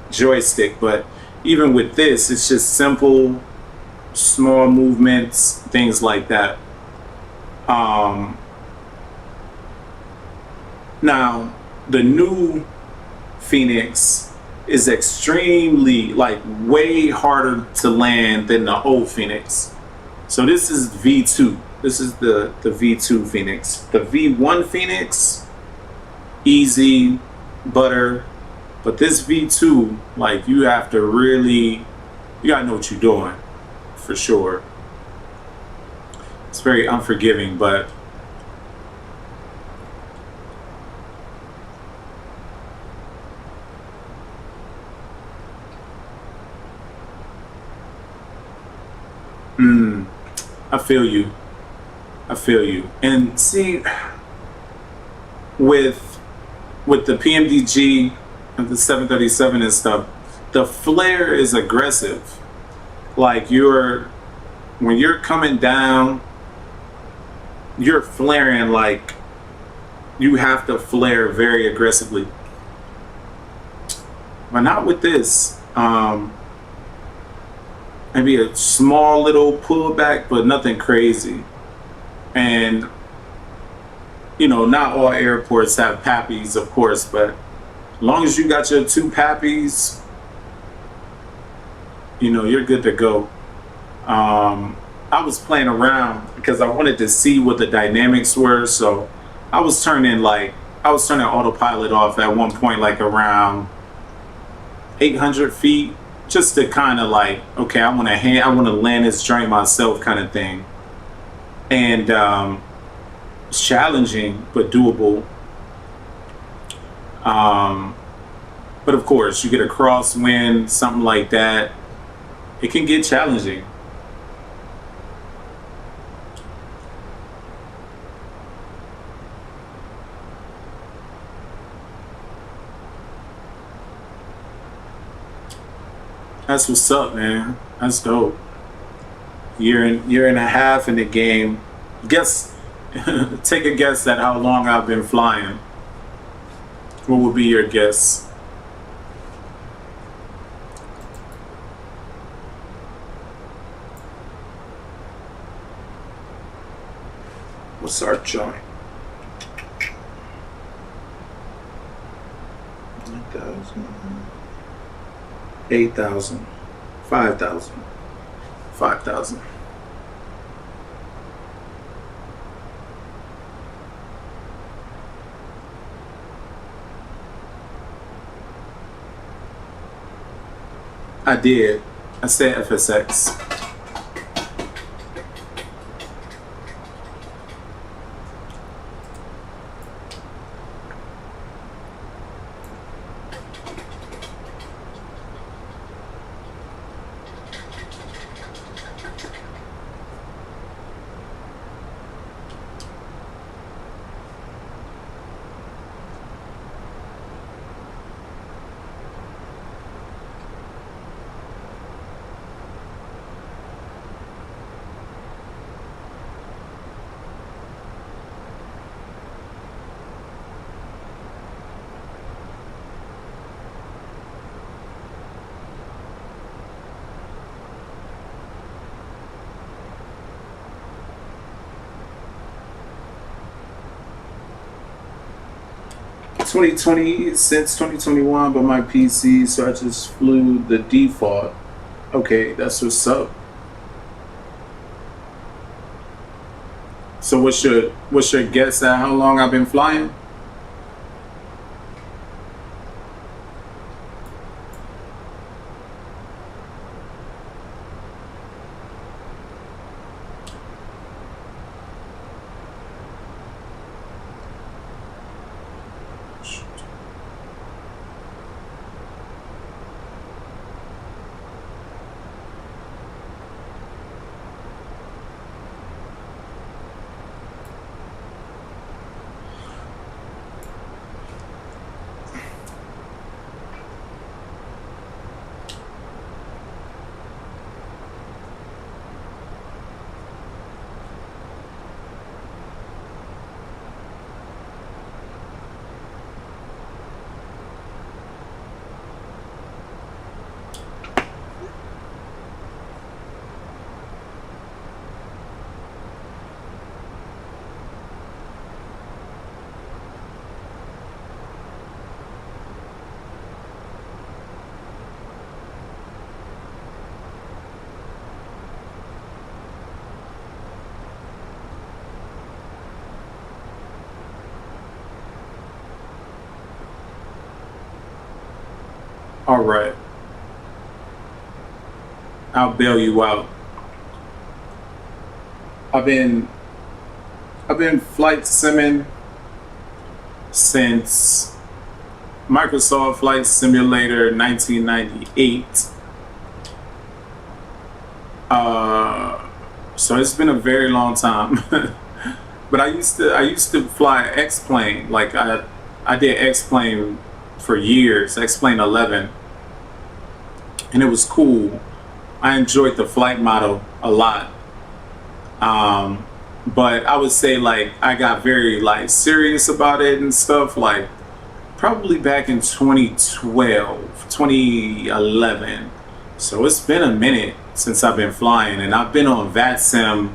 joystick, but even with this, it's just simple, small movements, things like that. Now, the new Fenix is extremely, like, way harder to land than the old Fenix. So this is V2. This is the V2 Fenix. The V1 Fenix, easy, butter. But this V2, like, you have to really, you gotta know what you're doing, for sure. It's very unforgiving, but I feel you. I feel you. And see, with the PMDG and the 737 and stuff, the flare is aggressive. Like, when you're coming down, you're flaring, like, you have to flare very aggressively. But not with this. Maybe a small little pullback, but nothing crazy. And, you know, not all airports have PAPIs, of course, but as long as you got your 2 PAPIs, you know, you're good to go. I was playing around because I wanted to see what the dynamics were, so I was turning autopilot off at one point, like around 800 feet, just to kind of like, okay, I want to land this joint myself, kind of thing. And it's challenging but doable. But of course, you get a crosswind, something like that, it can get challenging. That's what's up, man. That's dope. Year and a half in the game. Guess, take a guess at how long I've been flying. What would be your guess? What's our joint? 9,000, 8,000, 5,000, 5,000. I did. I said FSX. Since 2021, but my PC, so I just flew the default. Okay, that's what's up. So what's your guess at how long I've been flying? All right, I'll bail you out. I've been flight simming since Microsoft Flight Simulator 1998. So it's been a very long time. But I used to fly X-plane. Like I did X-plane for years, X-plane 11, and it was cool. I enjoyed the flight model a lot. But I would say like I got very like serious about it and stuff like probably back in 2012, 2011. So it's been a minute since I've been flying, and I've been on VATSIM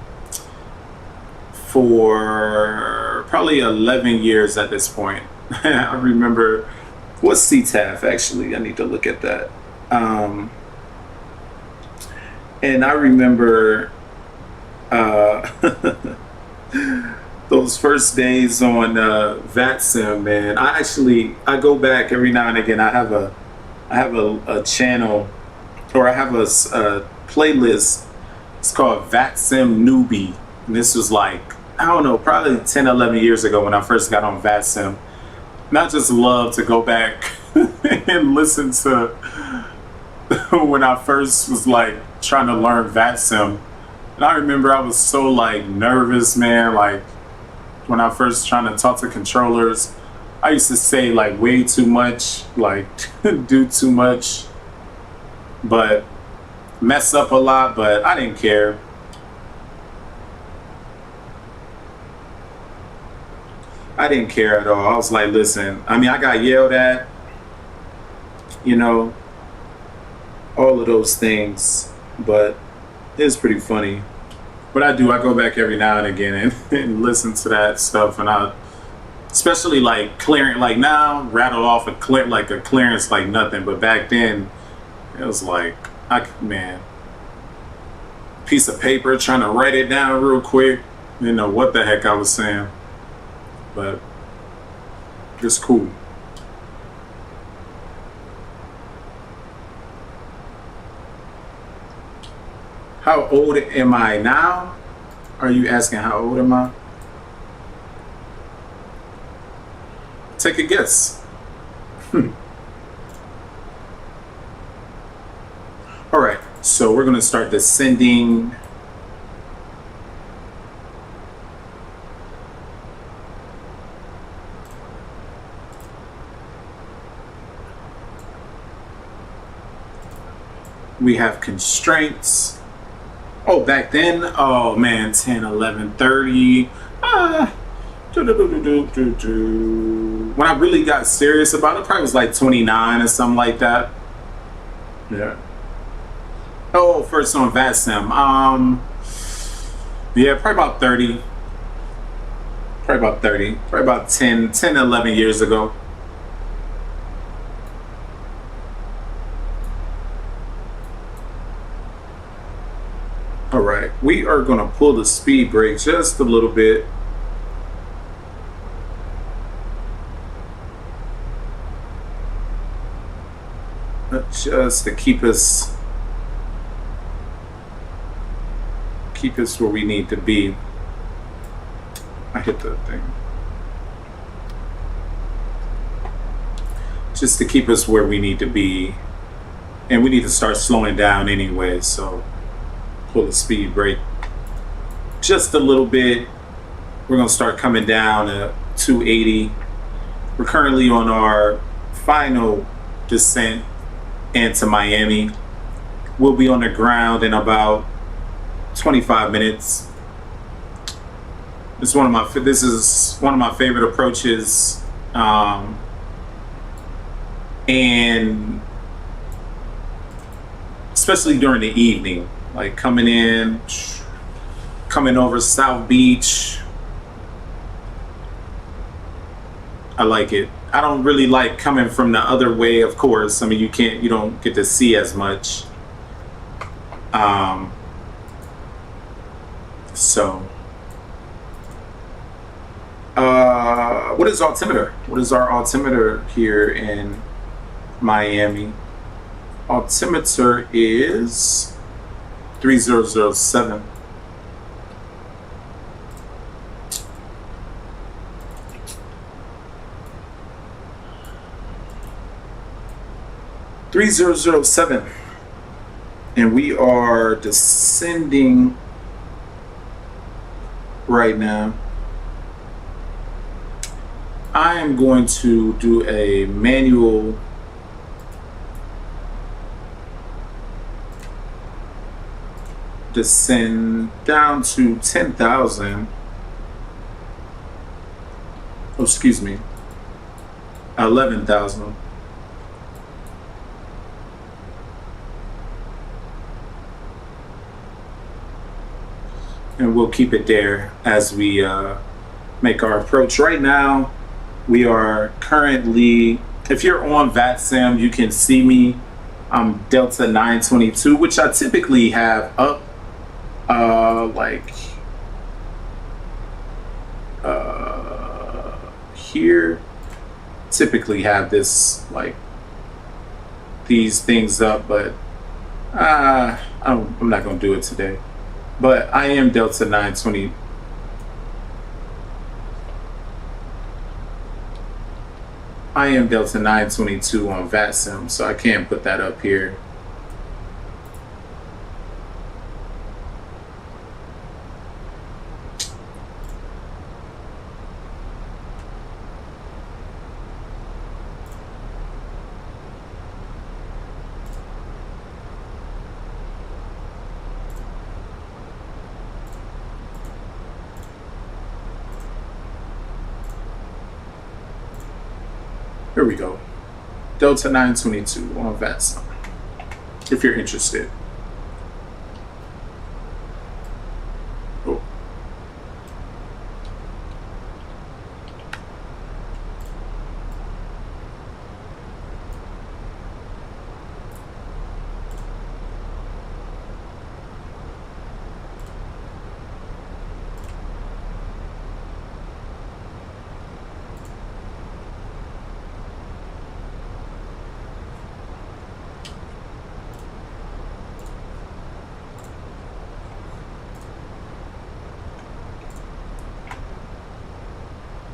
for probably 11 years at this point. I remember, what's CTAF actually? I need to look at that. And I remember those first days on VATSIM, man. I go back every now and again. I have a channel, or I have a playlist. It's called VATSIM Newbie, and this was like, I don't know, probably 10, 11 years ago when I first got on VATSIM. And I just love to go back and listen to when I first was like trying to learn VATSIM. And I remember I was so like nervous, man. Like when I first trying to talk to controllers, I used to say like way too much, like do too much, but mess up a lot, but I didn't care. I didn't care at all. I was like, listen, I mean, I got yelled at, you know, all of those things, but it's pretty funny. But I go back every now and again and listen to that stuff, and I, especially like clearing, like now rattle off a clearance like nothing, but back then it was like, man, piece of paper trying to write it down real quick, didn't know what the heck I was saying, but it's cool. How old am I now? Are you asking how old am I? Take a guess. All right, so we're gonna start descending. We have constraints. Oh, back then, oh man, 10, 11, 30. When I really got serious about it, probably was like 29 or something like that. Yeah. Oh, first on VATSIM. Yeah, probably about 30. Probably about 30. Probably about 10, 11 years ago. All right, we are gonna pull the speed brake just a little bit. Just to keep us where we need to be. I hit the thing. Just to keep us where we need to be. And we need to start slowing down anyway, so pull the speed brake just a little bit. We're gonna start coming down to 280. We're currently on our final descent into Miami. We'll be on the ground in about 25 minutes. This is one of my favorite approaches, and especially during the evening, like coming over South Beach. I like it. I don't really like coming from the other way, of course. I mean, you don't get to see as much. So what is altimeter? What is our altimeter here in Miami? Altimeter is 3007. And we are descending right now. I am going to do a manual descend down to 10,000. Oh, excuse me, 11,000. And we'll keep it there as we make our approach. Right now, we are currently, if you're on VATSIM, you can see me. I'm Delta 922, which I typically have up here. Typically have this, like, these things up, but I'm not going to do it today. But I am Delta 920. I am Delta 922 on VATSIM, so I can't put that up here. Here we go. Delta 922 on VATSIM, if you're interested. Oh.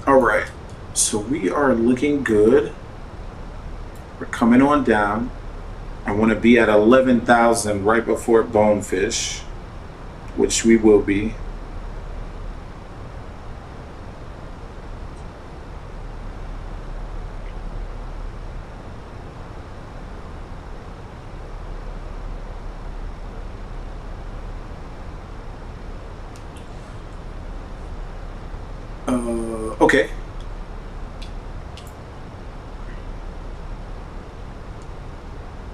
All right, so we are looking good. We're coming on down. I want to be at 11,000 right before Bonefish, which we will be. Okay.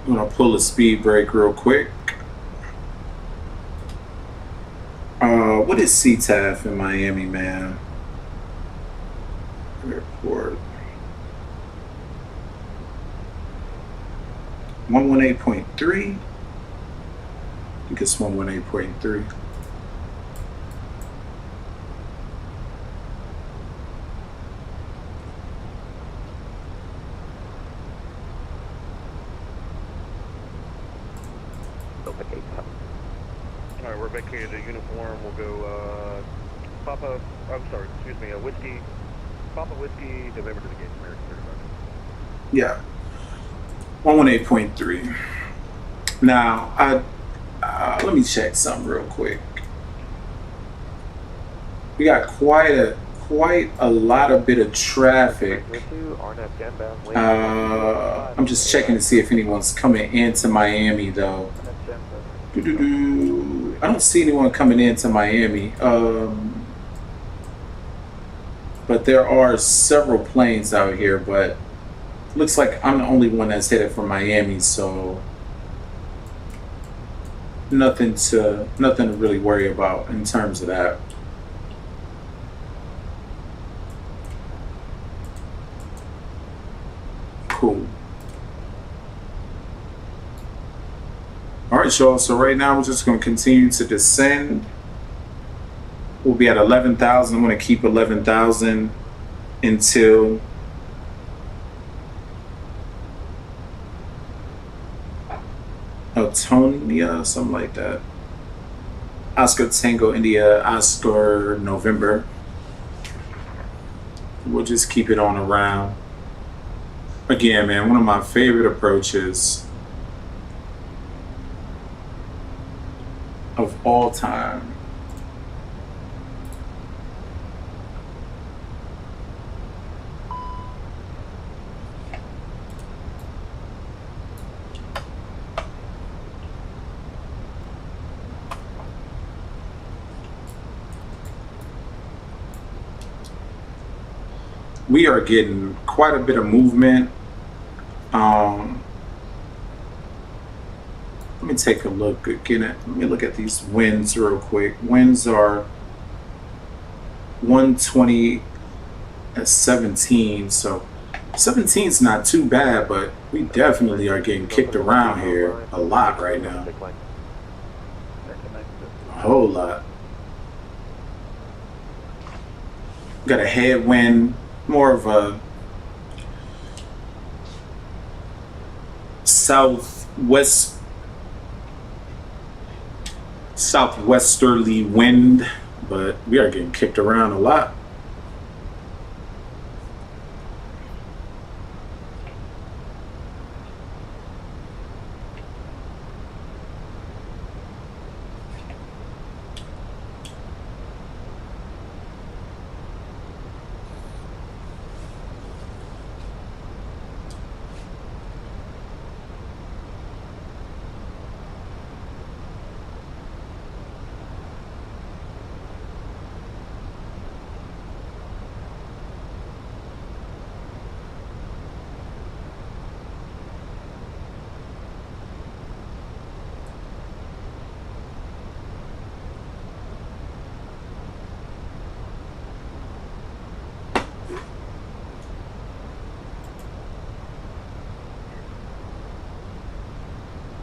I'm gonna pull a speed brake real quick. What is CTAF in Miami, man? Airport. 118.3. I think it's 118.3. Alright, we're vacated to uniform. We'll go Papa, I'm sorry, excuse me, Whiskey, Papa Whiskey, November to the gate, American 35. Yeah, 118.3. Now, let me check something real quick. We got quite a lot of bit of traffic. I'm just checking to see if anyone's coming into Miami though. I don't see anyone coming into Miami. But there are several planes out here, but looks like I'm the only one that's headed for Miami, so nothing to really worry about in terms of that. Cool. All right, y'all. So right now we're just going to continue to descend. We'll be at 11,000. I'm going to keep 11,000 until Tonia, something like that. Oscar Tango India, Oscar November. We'll just keep it on around. Again, man, one of my favorite approaches of all time. We are getting quite a bit of movement. Let me take a look again. Let me look at these winds real quick. Winds are 120 at 17, so 17 is not too bad, but we definitely are getting kicked around here a lot right now. A whole lot. Got a headwind, more of a southwesterly wind, but we are getting kicked around a lot.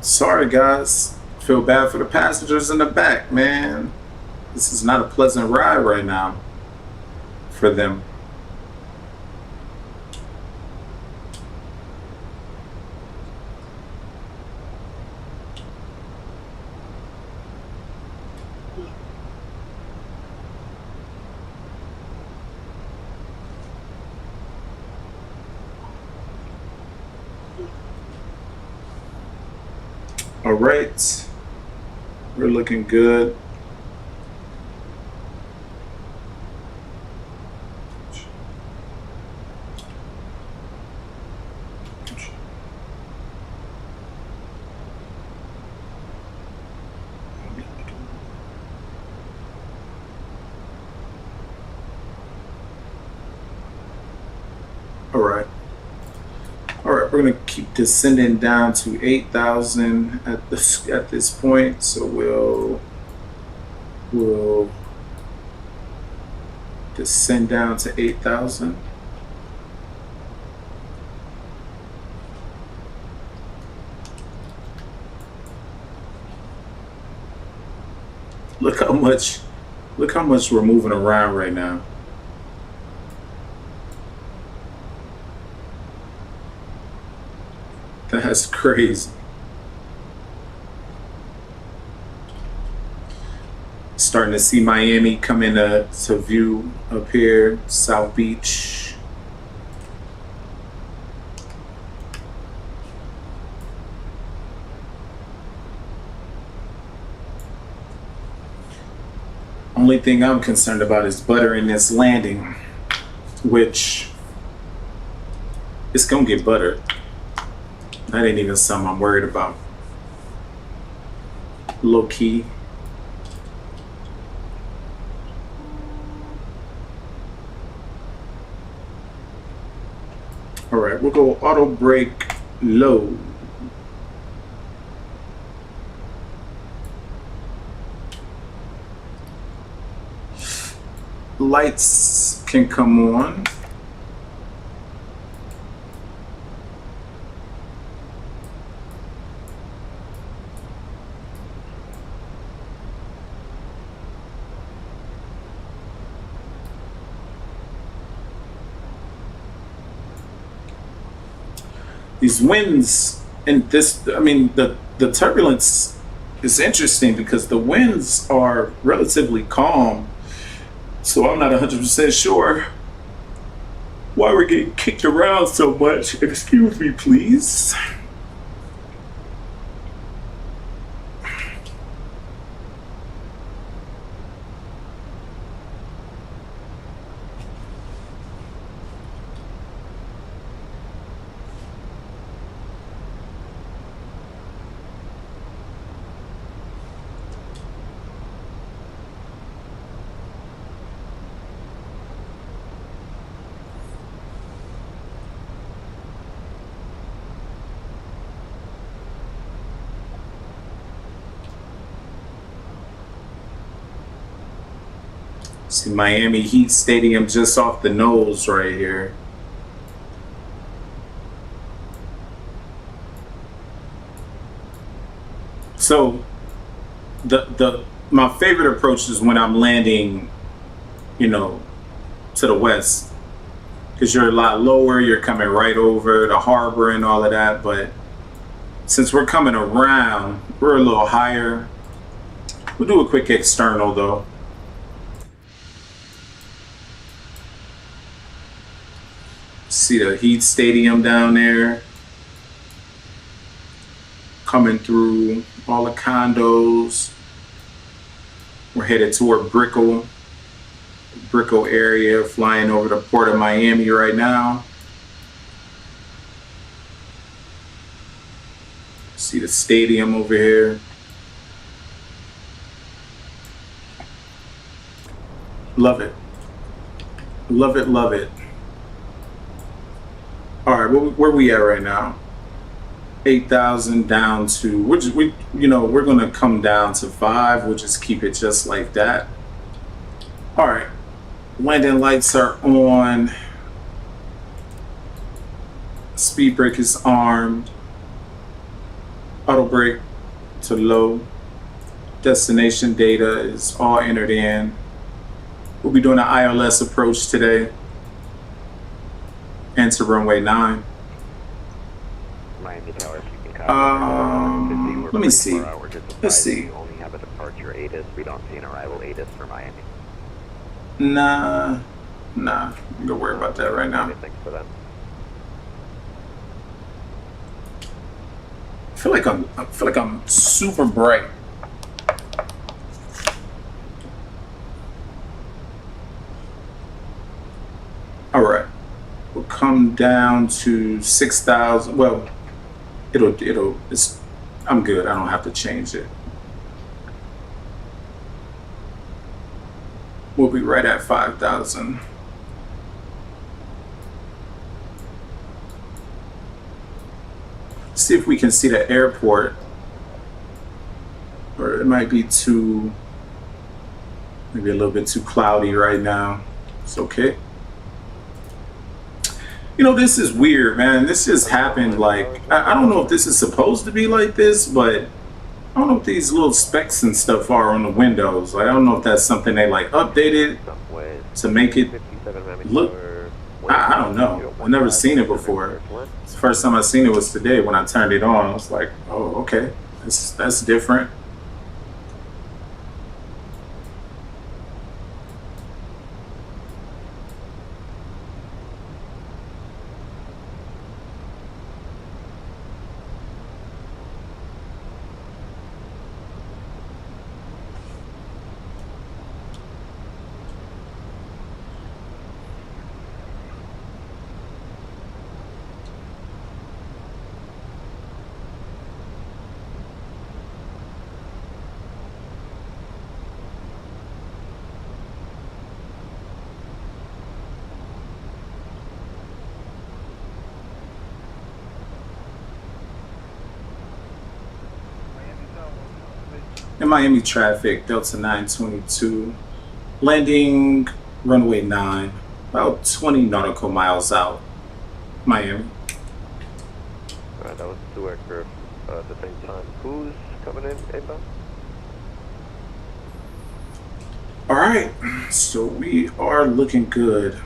Sorry guys, feel bad for the passengers in the back, man. This is not a pleasant ride right now for them. All right, we're looking good. All right. All right, we're gonna keep descending down to 8,000 at this point. So we'll descend down to 8,000. Look how much we're moving around right now. That's crazy. Starting to see Miami come into view up here, South Beach. Only thing I'm concerned about is buttering this landing, which it's gonna get buttered. That ain't even something I'm worried about. Low key. All right, we'll go auto brake low. Lights can come on. These winds and this, I mean, the the turbulence is interesting because the winds are relatively calm. So I'm not 100% sure why we're getting kicked around so much. Excuse me, please. See Miami Heat Stadium just off the nose right here. So my favorite approach is when I'm landing, you know, to the west, because you're a lot lower, you're coming right over the harbor and all of that. But since we're coming around, we're a little higher. We'll do a quick external though. See the Heat Stadium down there. Coming through all the condos. We're headed toward Brickell area, flying over the port of Miami right now. See the stadium over here. Love it. Love it, love it. All right, where we at right now? 8,000 down to, we're gonna come down to 5. We'll just keep it just like that. All right, landing lights are on. Speed brake is armed. Auto brake to low. Destination data is all entered in. We'll be doing an ILS approach today. Enter runway 9. Miami Tower, if you can Let me see. Let's see. We only have a departure ATIS. We don't see an arrival ATIS for Miami. Nah. I'm gonna worry about that right now. Thanks for that. I feel like I'm super bright. All right. We'll come down to 6,000. Well, I'm good. I don't have to change it. We'll be right at 5,000. See if we can see the airport, or it might be maybe a little bit too cloudy right now. It's okay. You know, this is weird, man. This just happened. Like, I don't know if this is supposed to be like this, but I don't know what these little specs and stuff are on the windows. Like, I don't know if that's something they like updated to make it look. I don't know. I've never seen it before. The first time I seen it was today when I turned it on. I was like, oh, okay, that's different. In Miami traffic, Delta 922, landing runway 9, about 20 nautical miles out, Miami. Alright, that was 2 aircraft at the same time. Who's coming in, inbound? All right, so we are looking good.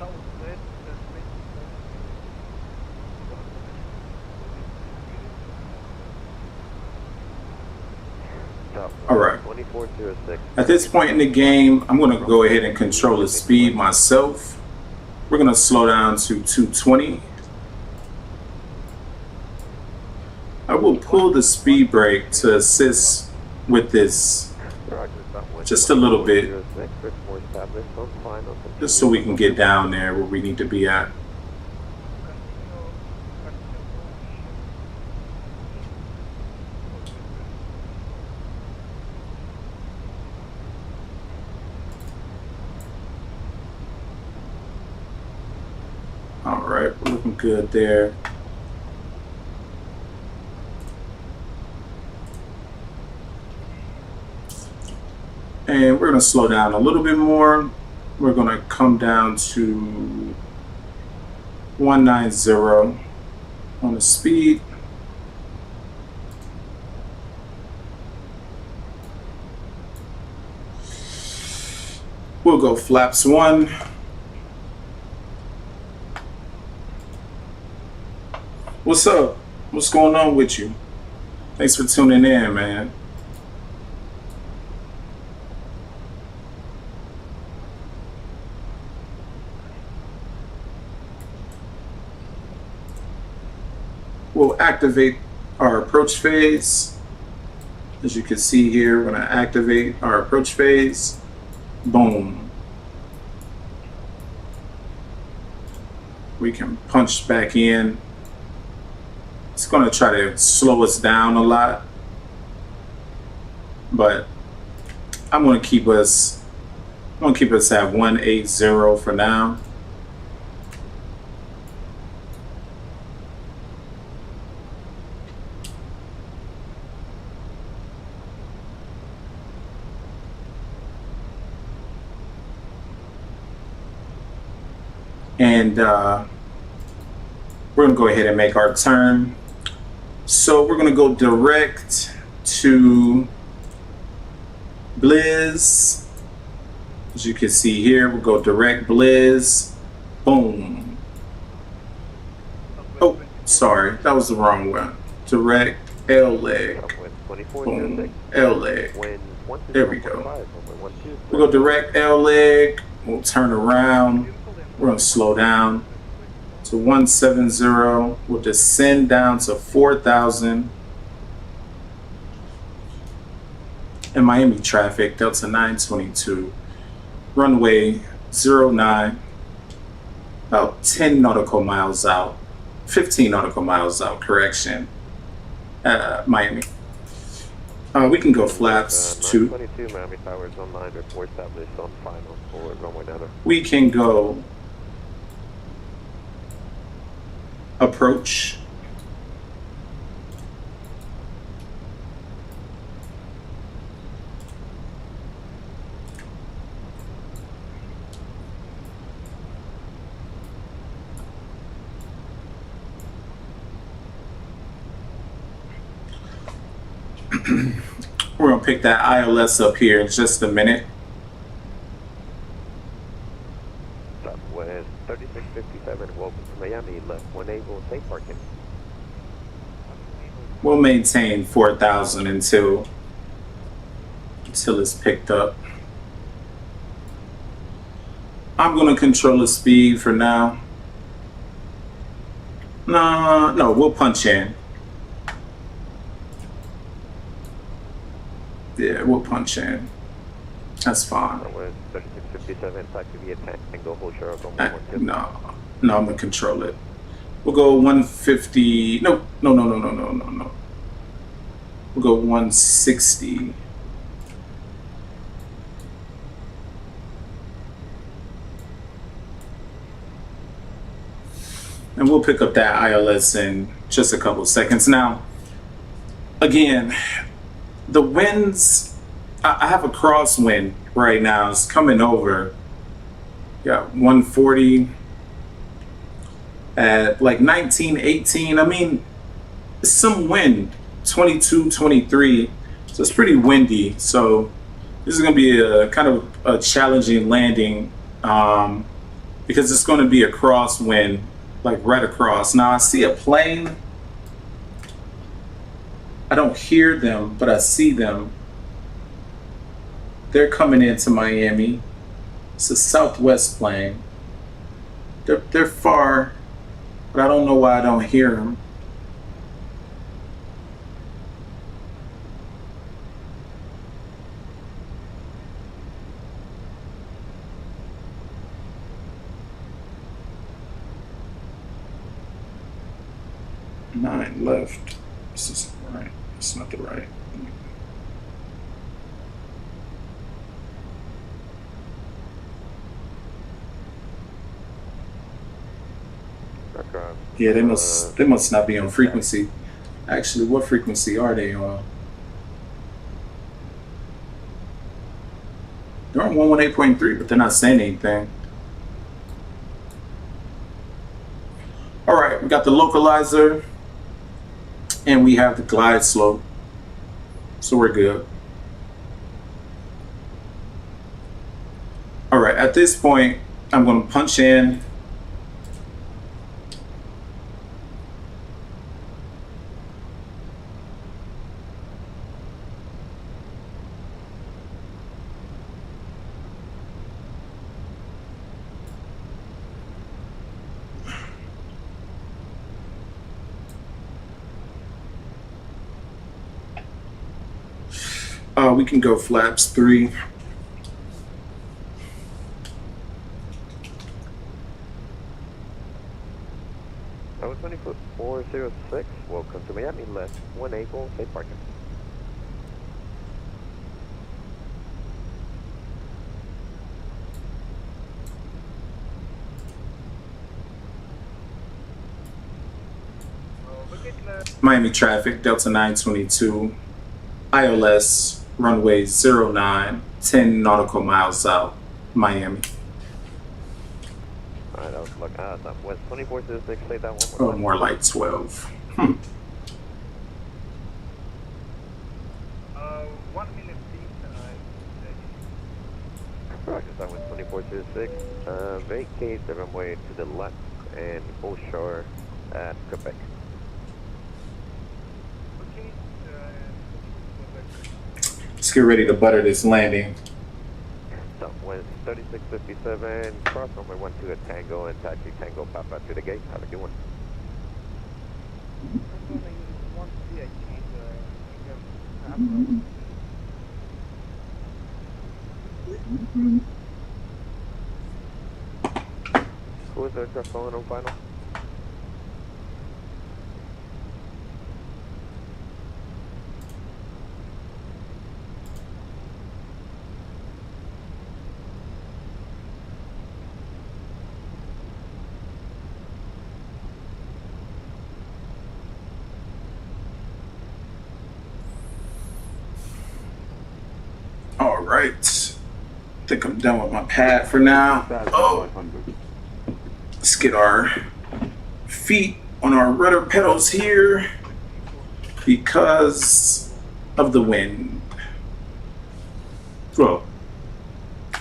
At this point in the game, I'm going to go ahead and control the speed myself. We're going to slow down to 220. I will pull the speed brake to assist with this just a little bit, just so we can get down there where we need to be at. All right, we're looking good there. And we're going to slow down a little bit more. We're going to come down to 190 on the speed. We'll go flaps 1. What's up? What's going on with you? Thanks for tuning in, man. We'll activate our approach phase. As you can see here, we're going to activate our approach phase. Boom. We can punch back in. It's going to try to slow us down a lot, but I'm going to keep us at 180 for now. And we're going to go ahead and make our turn. So we're going to go direct to Blizz. As you can see here, we'll go direct Blizz. Boom. Oh, sorry, that was the wrong one. Direct L leg. Boom. L leg. There we go. We'll go direct L leg. We'll turn around. We're going to slow down to 170. We'll descend down to 4,000. In Miami traffic, Delta 922, runway 09, about 10 nautical miles out, 15 nautical miles out, correction, Miami. We can go flaps 2. 22 Miami Towers online, report established on final for runway 9. We can go approach. We're going to pick that ILS up here in just a minute. Southwest 3657, welcome to Miami, left 1A, will safe parking. We'll maintain 4,000 until it's picked up. I'm going to control the speed for now. No, we'll punch in. Yeah, we'll punch in. That's fine. 3657, type to be a tango, hold share of No, I'm going to control it. We'll go 150. No. We'll go 160. And we'll pick up that ILS in just a couple seconds. Now, again, the winds, I have a crosswind right now. It's coming over. Got 140 at like 19, 18. I mean, some wind, 22, 23. So it's pretty windy. So this is going to be a kind of a challenging landing because it's going to be a crosswind, like right across. Now I see a plane. I don't hear them, but I see them They're coming into Miami. It's a Southwest plane. They're far, but I don't know why I don't hear them. Nine left. This is right. It's not the right. Yeah, they must not be on frequency. Actually, what frequency are they on? They're on 118.3, but they're not saying anything. All right, we got the localizer, and we have the glide slope, so we're good. All right, at this point, I'm going to punch in. We can go flaps 3. Tower 2406, welcome to Miami, left 1 April, safe parking. Miami traffic, Delta 922, ILS, runway 09, 10 nautical miles out, Miami. Alright, that was like Southwest 2406, say that one more Oh, time. more like 12. 1 minute please. Roger, Southwest 2406, vacate the runway to the left and full shore at Quebec. Okay. Let's get ready to butter this landing. Southwest 3657, cross runway 12 at Tango and taxi Tango Papa to the gate. Have a good one. Who is the aircraft calling on final? All right. I think I'm done with my pad for now. Oh, let's get our feet on our rudder pedals here because of the wind. Well,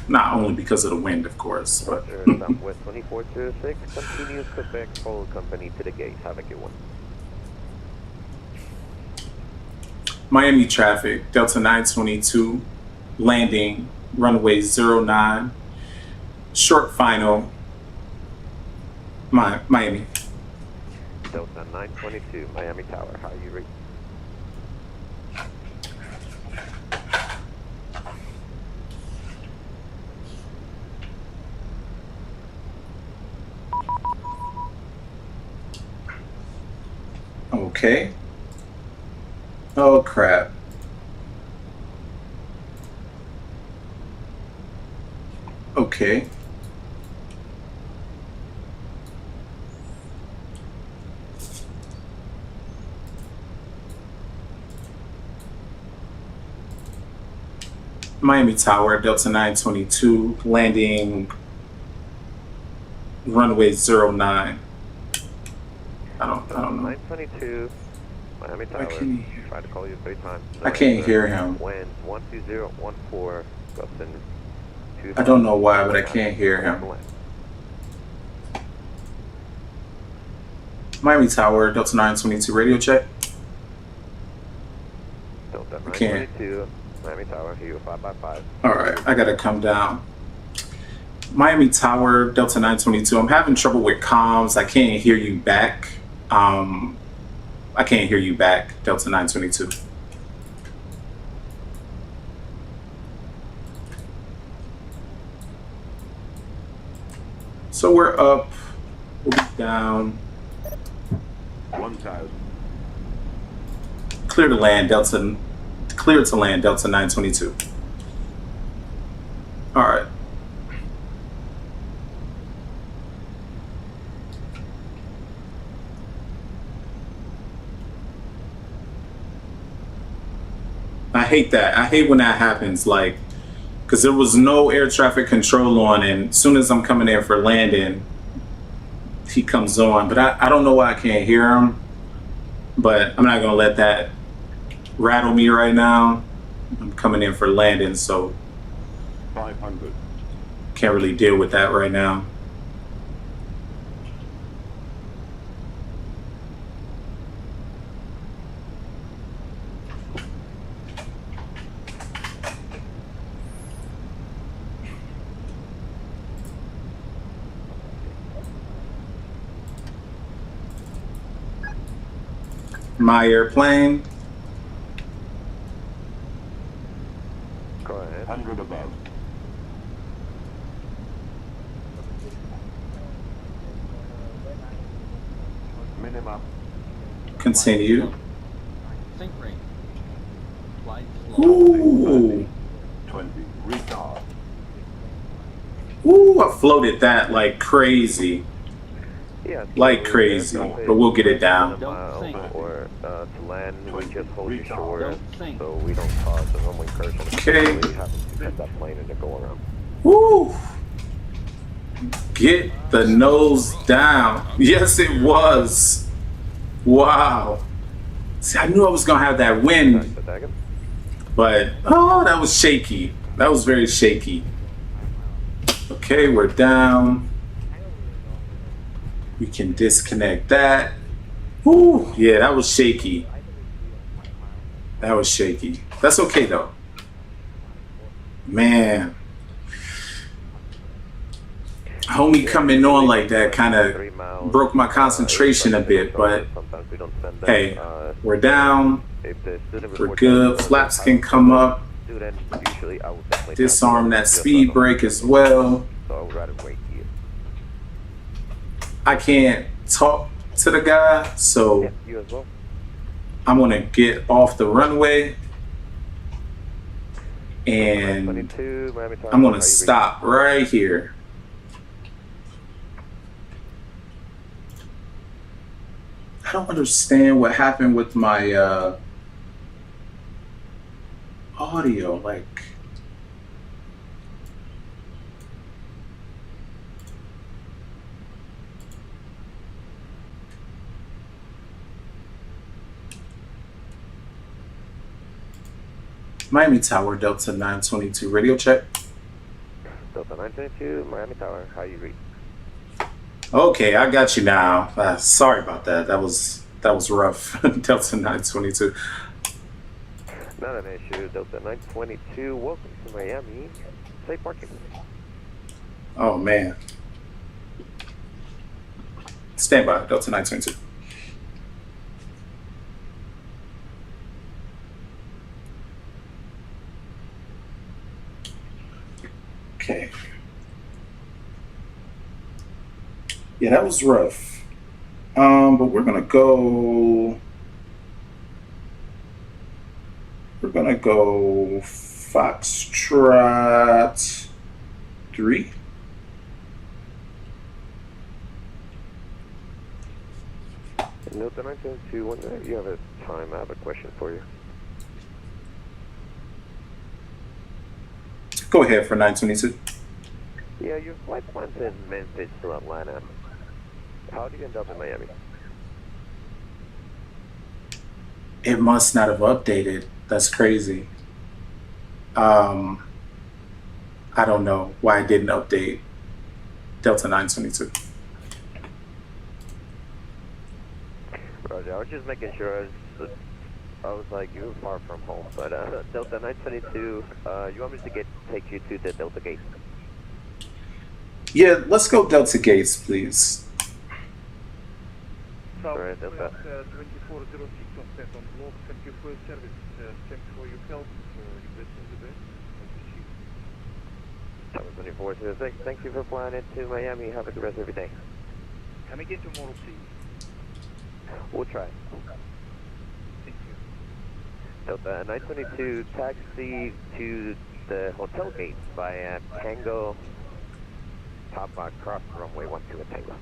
not only because of the wind, of course, but Southwest 2406, continues Quebec, follow company to the gate. Have a good one. Miami traffic, Delta 922, landing, runway 09, short final, Miami. Delta 922, Miami Tower, how you read? Okay. Oh, crap. Okay. Miami Tower, Delta 922, landing runway 09. I don't know. 922, Miami Tower. Tried to call you 3 times. I can't hear him. Wind 12014, gusting. I don't know why, but I can't hear him. Miami Tower, Delta 922, radio check. Delta I can't. 922, Miami Tower, you 5x5. All right, I gotta come down. Miami Tower, Delta 922. I'm having trouble with comms. I can't hear you back. I can't hear you back, Delta 922. So we're up, we'll be down. 1,000. Clear to land, Delta. Clear to land, Delta 922. All right. I hate that. I hate when that happens, like, because there was no air traffic control on, and as soon as I'm coming in for landing, he comes on. But I don't know why I can't hear him, but I'm not going to let that rattle me right now. I'm coming in for landing, so 500. can't really deal with that right now. My airplane. Go ahead. 100 above. Minimum. Continue. Sync range. Flight Ooh. 20. Retard. Ooh, I floated that like crazy. Yeah. Like crazy, but we'll get it down. Don't sink. Or to land, we just hold you short, Don't sink. so we don't cause a runway incursion. Okay. We have to set that plane and then go around. Woo! Get the nose down. Yes, it was. Wow. See, I knew I was gonna have that wind, but oh, that was shaky. That was very shaky. Okay, we're down. We can disconnect that. Woo! Yeah, that was shaky. That was shaky. That's okay though. Man. Homie coming on like that kind of broke my concentration a bit, but hey, we're down. We're good. Flaps can come up. Disarm that speed brake as well. I can't talk to the guy, so I'm gonna get off the runway and I'm gonna stop right here. I don't understand what happened with my audio. Like, Miami Tower, Delta 922, radio check. Delta 922, Miami Tower, how you read? Okay, I got you now. Sorry about that. That was rough. Delta 922. Not an issue. Delta 922, welcome to Miami. Safe parking. Oh man. Stand by, Delta 922. Okay. Yeah, that was rough. But we're gonna go Foxtrot 3. Delta 922, whenever you have a time, I have a question for you. Go ahead for 922. Yeah, your flight plan's in Memphis to Atlanta. How did you end up in Miami? It must not have updated. That's crazy. I don't know why it didn't update. Delta 922. Roger, I was just making sure I was like, you were far from home, but Delta 922, you want me to take you to the Delta gate? Yeah, let's go Delta Gates, please. Alright, Delta. 2406 on set on block. Thank you for your service. Thanks for your help. Requesting the best. Tower 2406, thank you for flying into Miami. Have a good rest of your day. Come again tomorrow, please. We'll try. Thank you. Delta 922, taxi to the hotel gate by Tango, Papa, cross runway 12 at Tango.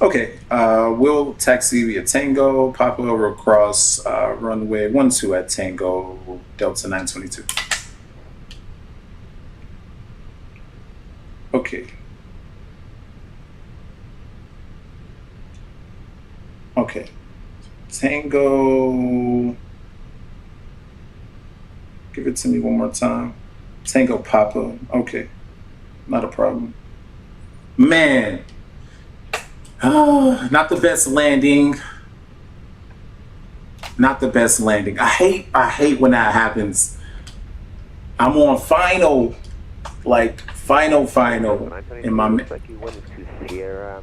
Okay, we'll taxi via Tango, Papa will cross runway 12 at Tango, Delta 922. Okay. Okay. Tango. Give it to me one more time. Tango Papa. Okay. Not a problem. Man. Not the best landing. Not the best landing. I hate when that happens. I'm on final, like final in my. Looks like you went to Sierra.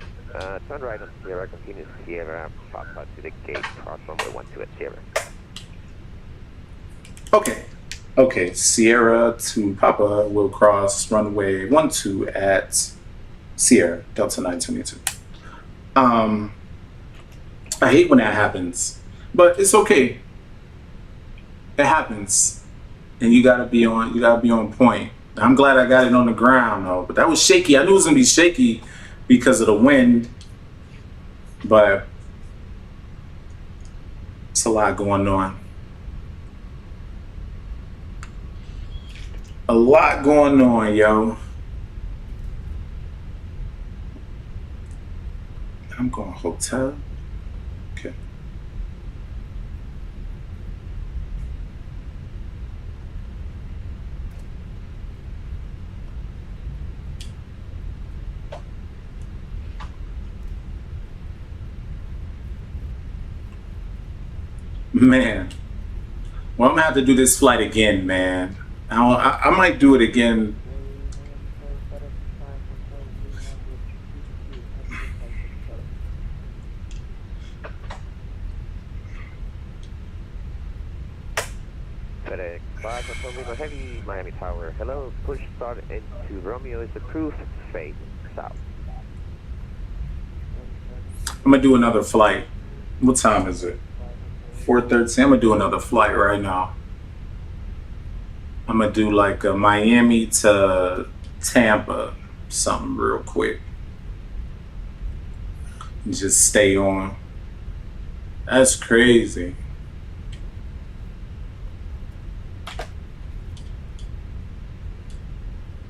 Turn right on Sierra, continue Sierra, Papa to the gate, cross runway 12 at Sierra. Okay. Sierra to Papa will cross runway 12 at Sierra, Delta 922. I hate when that happens, but it's okay. It happens, and you gotta be on point. I'm glad I got it on the ground though, but that was shaky. I knew it was gonna be shaky because of the wind, but it's a lot going on. A lot going on, yo. I'm going hotel. Okay. Man. Well, I'm gonna have to do this flight again, man. I might do it again. FedEx 5 Lima Heavy, Miami Tower. Hello, push start into Romeo is approved, fade south. I'm gonna do another flight. What time is it? 4:13. I'm gonna do another flight right now. I'm gonna do like a Miami to Tampa, something real quick. And just stay on. That's crazy.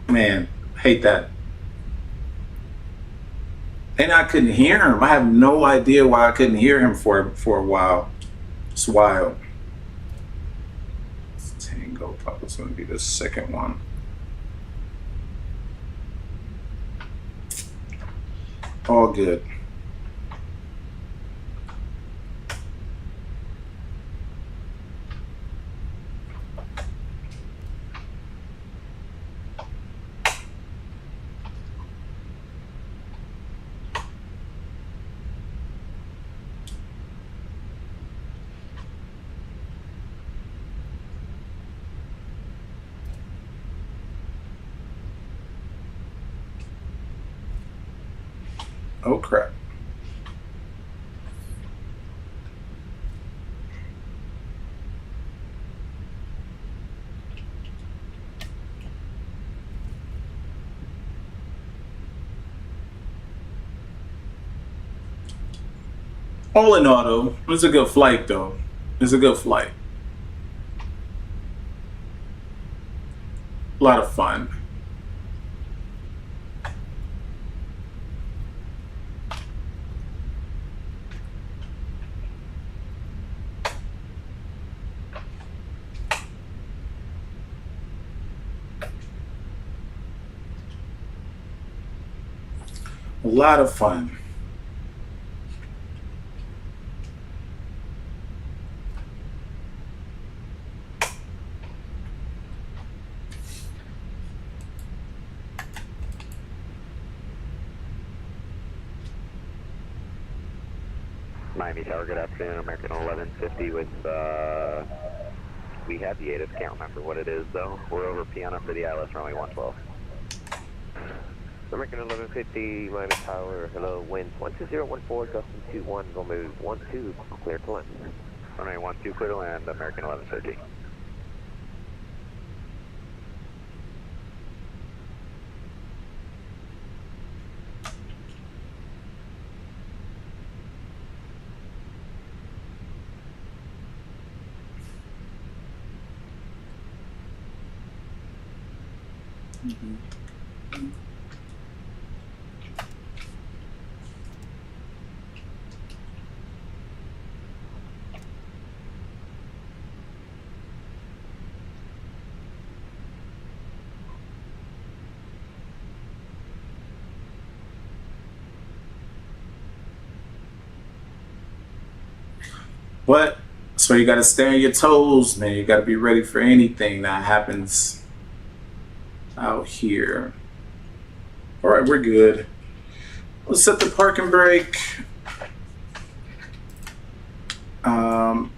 Man, hate that. And I couldn't hear him. I have no idea why I couldn't hear him for a while. It's wild. Tango Papa's gonna be the second one. All good. Oh crap. All in all, though, it was a good flight, though. It's a good flight. A lot of fun. A lot of fun. Miami Tower, good afternoon. American 1150 with, we have the ATIS, can't remember what it is though. We're over Piana for the ILS runway 112. American 1150, Miami Tower, hello, wind 12014, Gustin 21, we'll move 12, clear to land. Runway 12, clear to land, American 1150. But so you got to stay on your toes, man. You got to be ready for anything that happens out here. All right, we're good. Let's set the parking brake. Oh.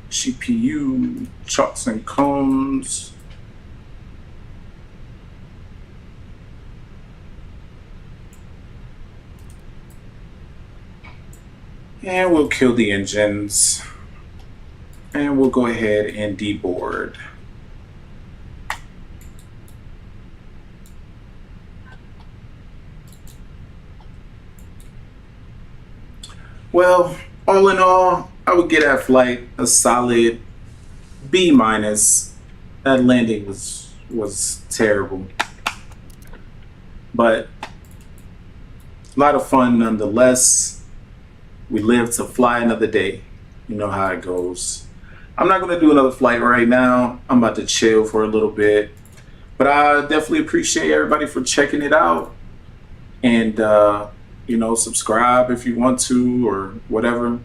GPU, chalks and cones. And we'll kill the engines. And we'll go ahead and deboard. Well, all in all, I would get that flight a solid B minus. That landing was terrible, but a lot of fun nonetheless. We live to fly another day. You know how it goes. I'm not going to do another flight right now. I'm about to chill for a little bit, but I definitely appreciate everybody for checking it out. And you know, subscribe if you want to or whatever.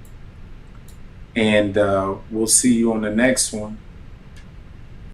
And we'll see you on the next one.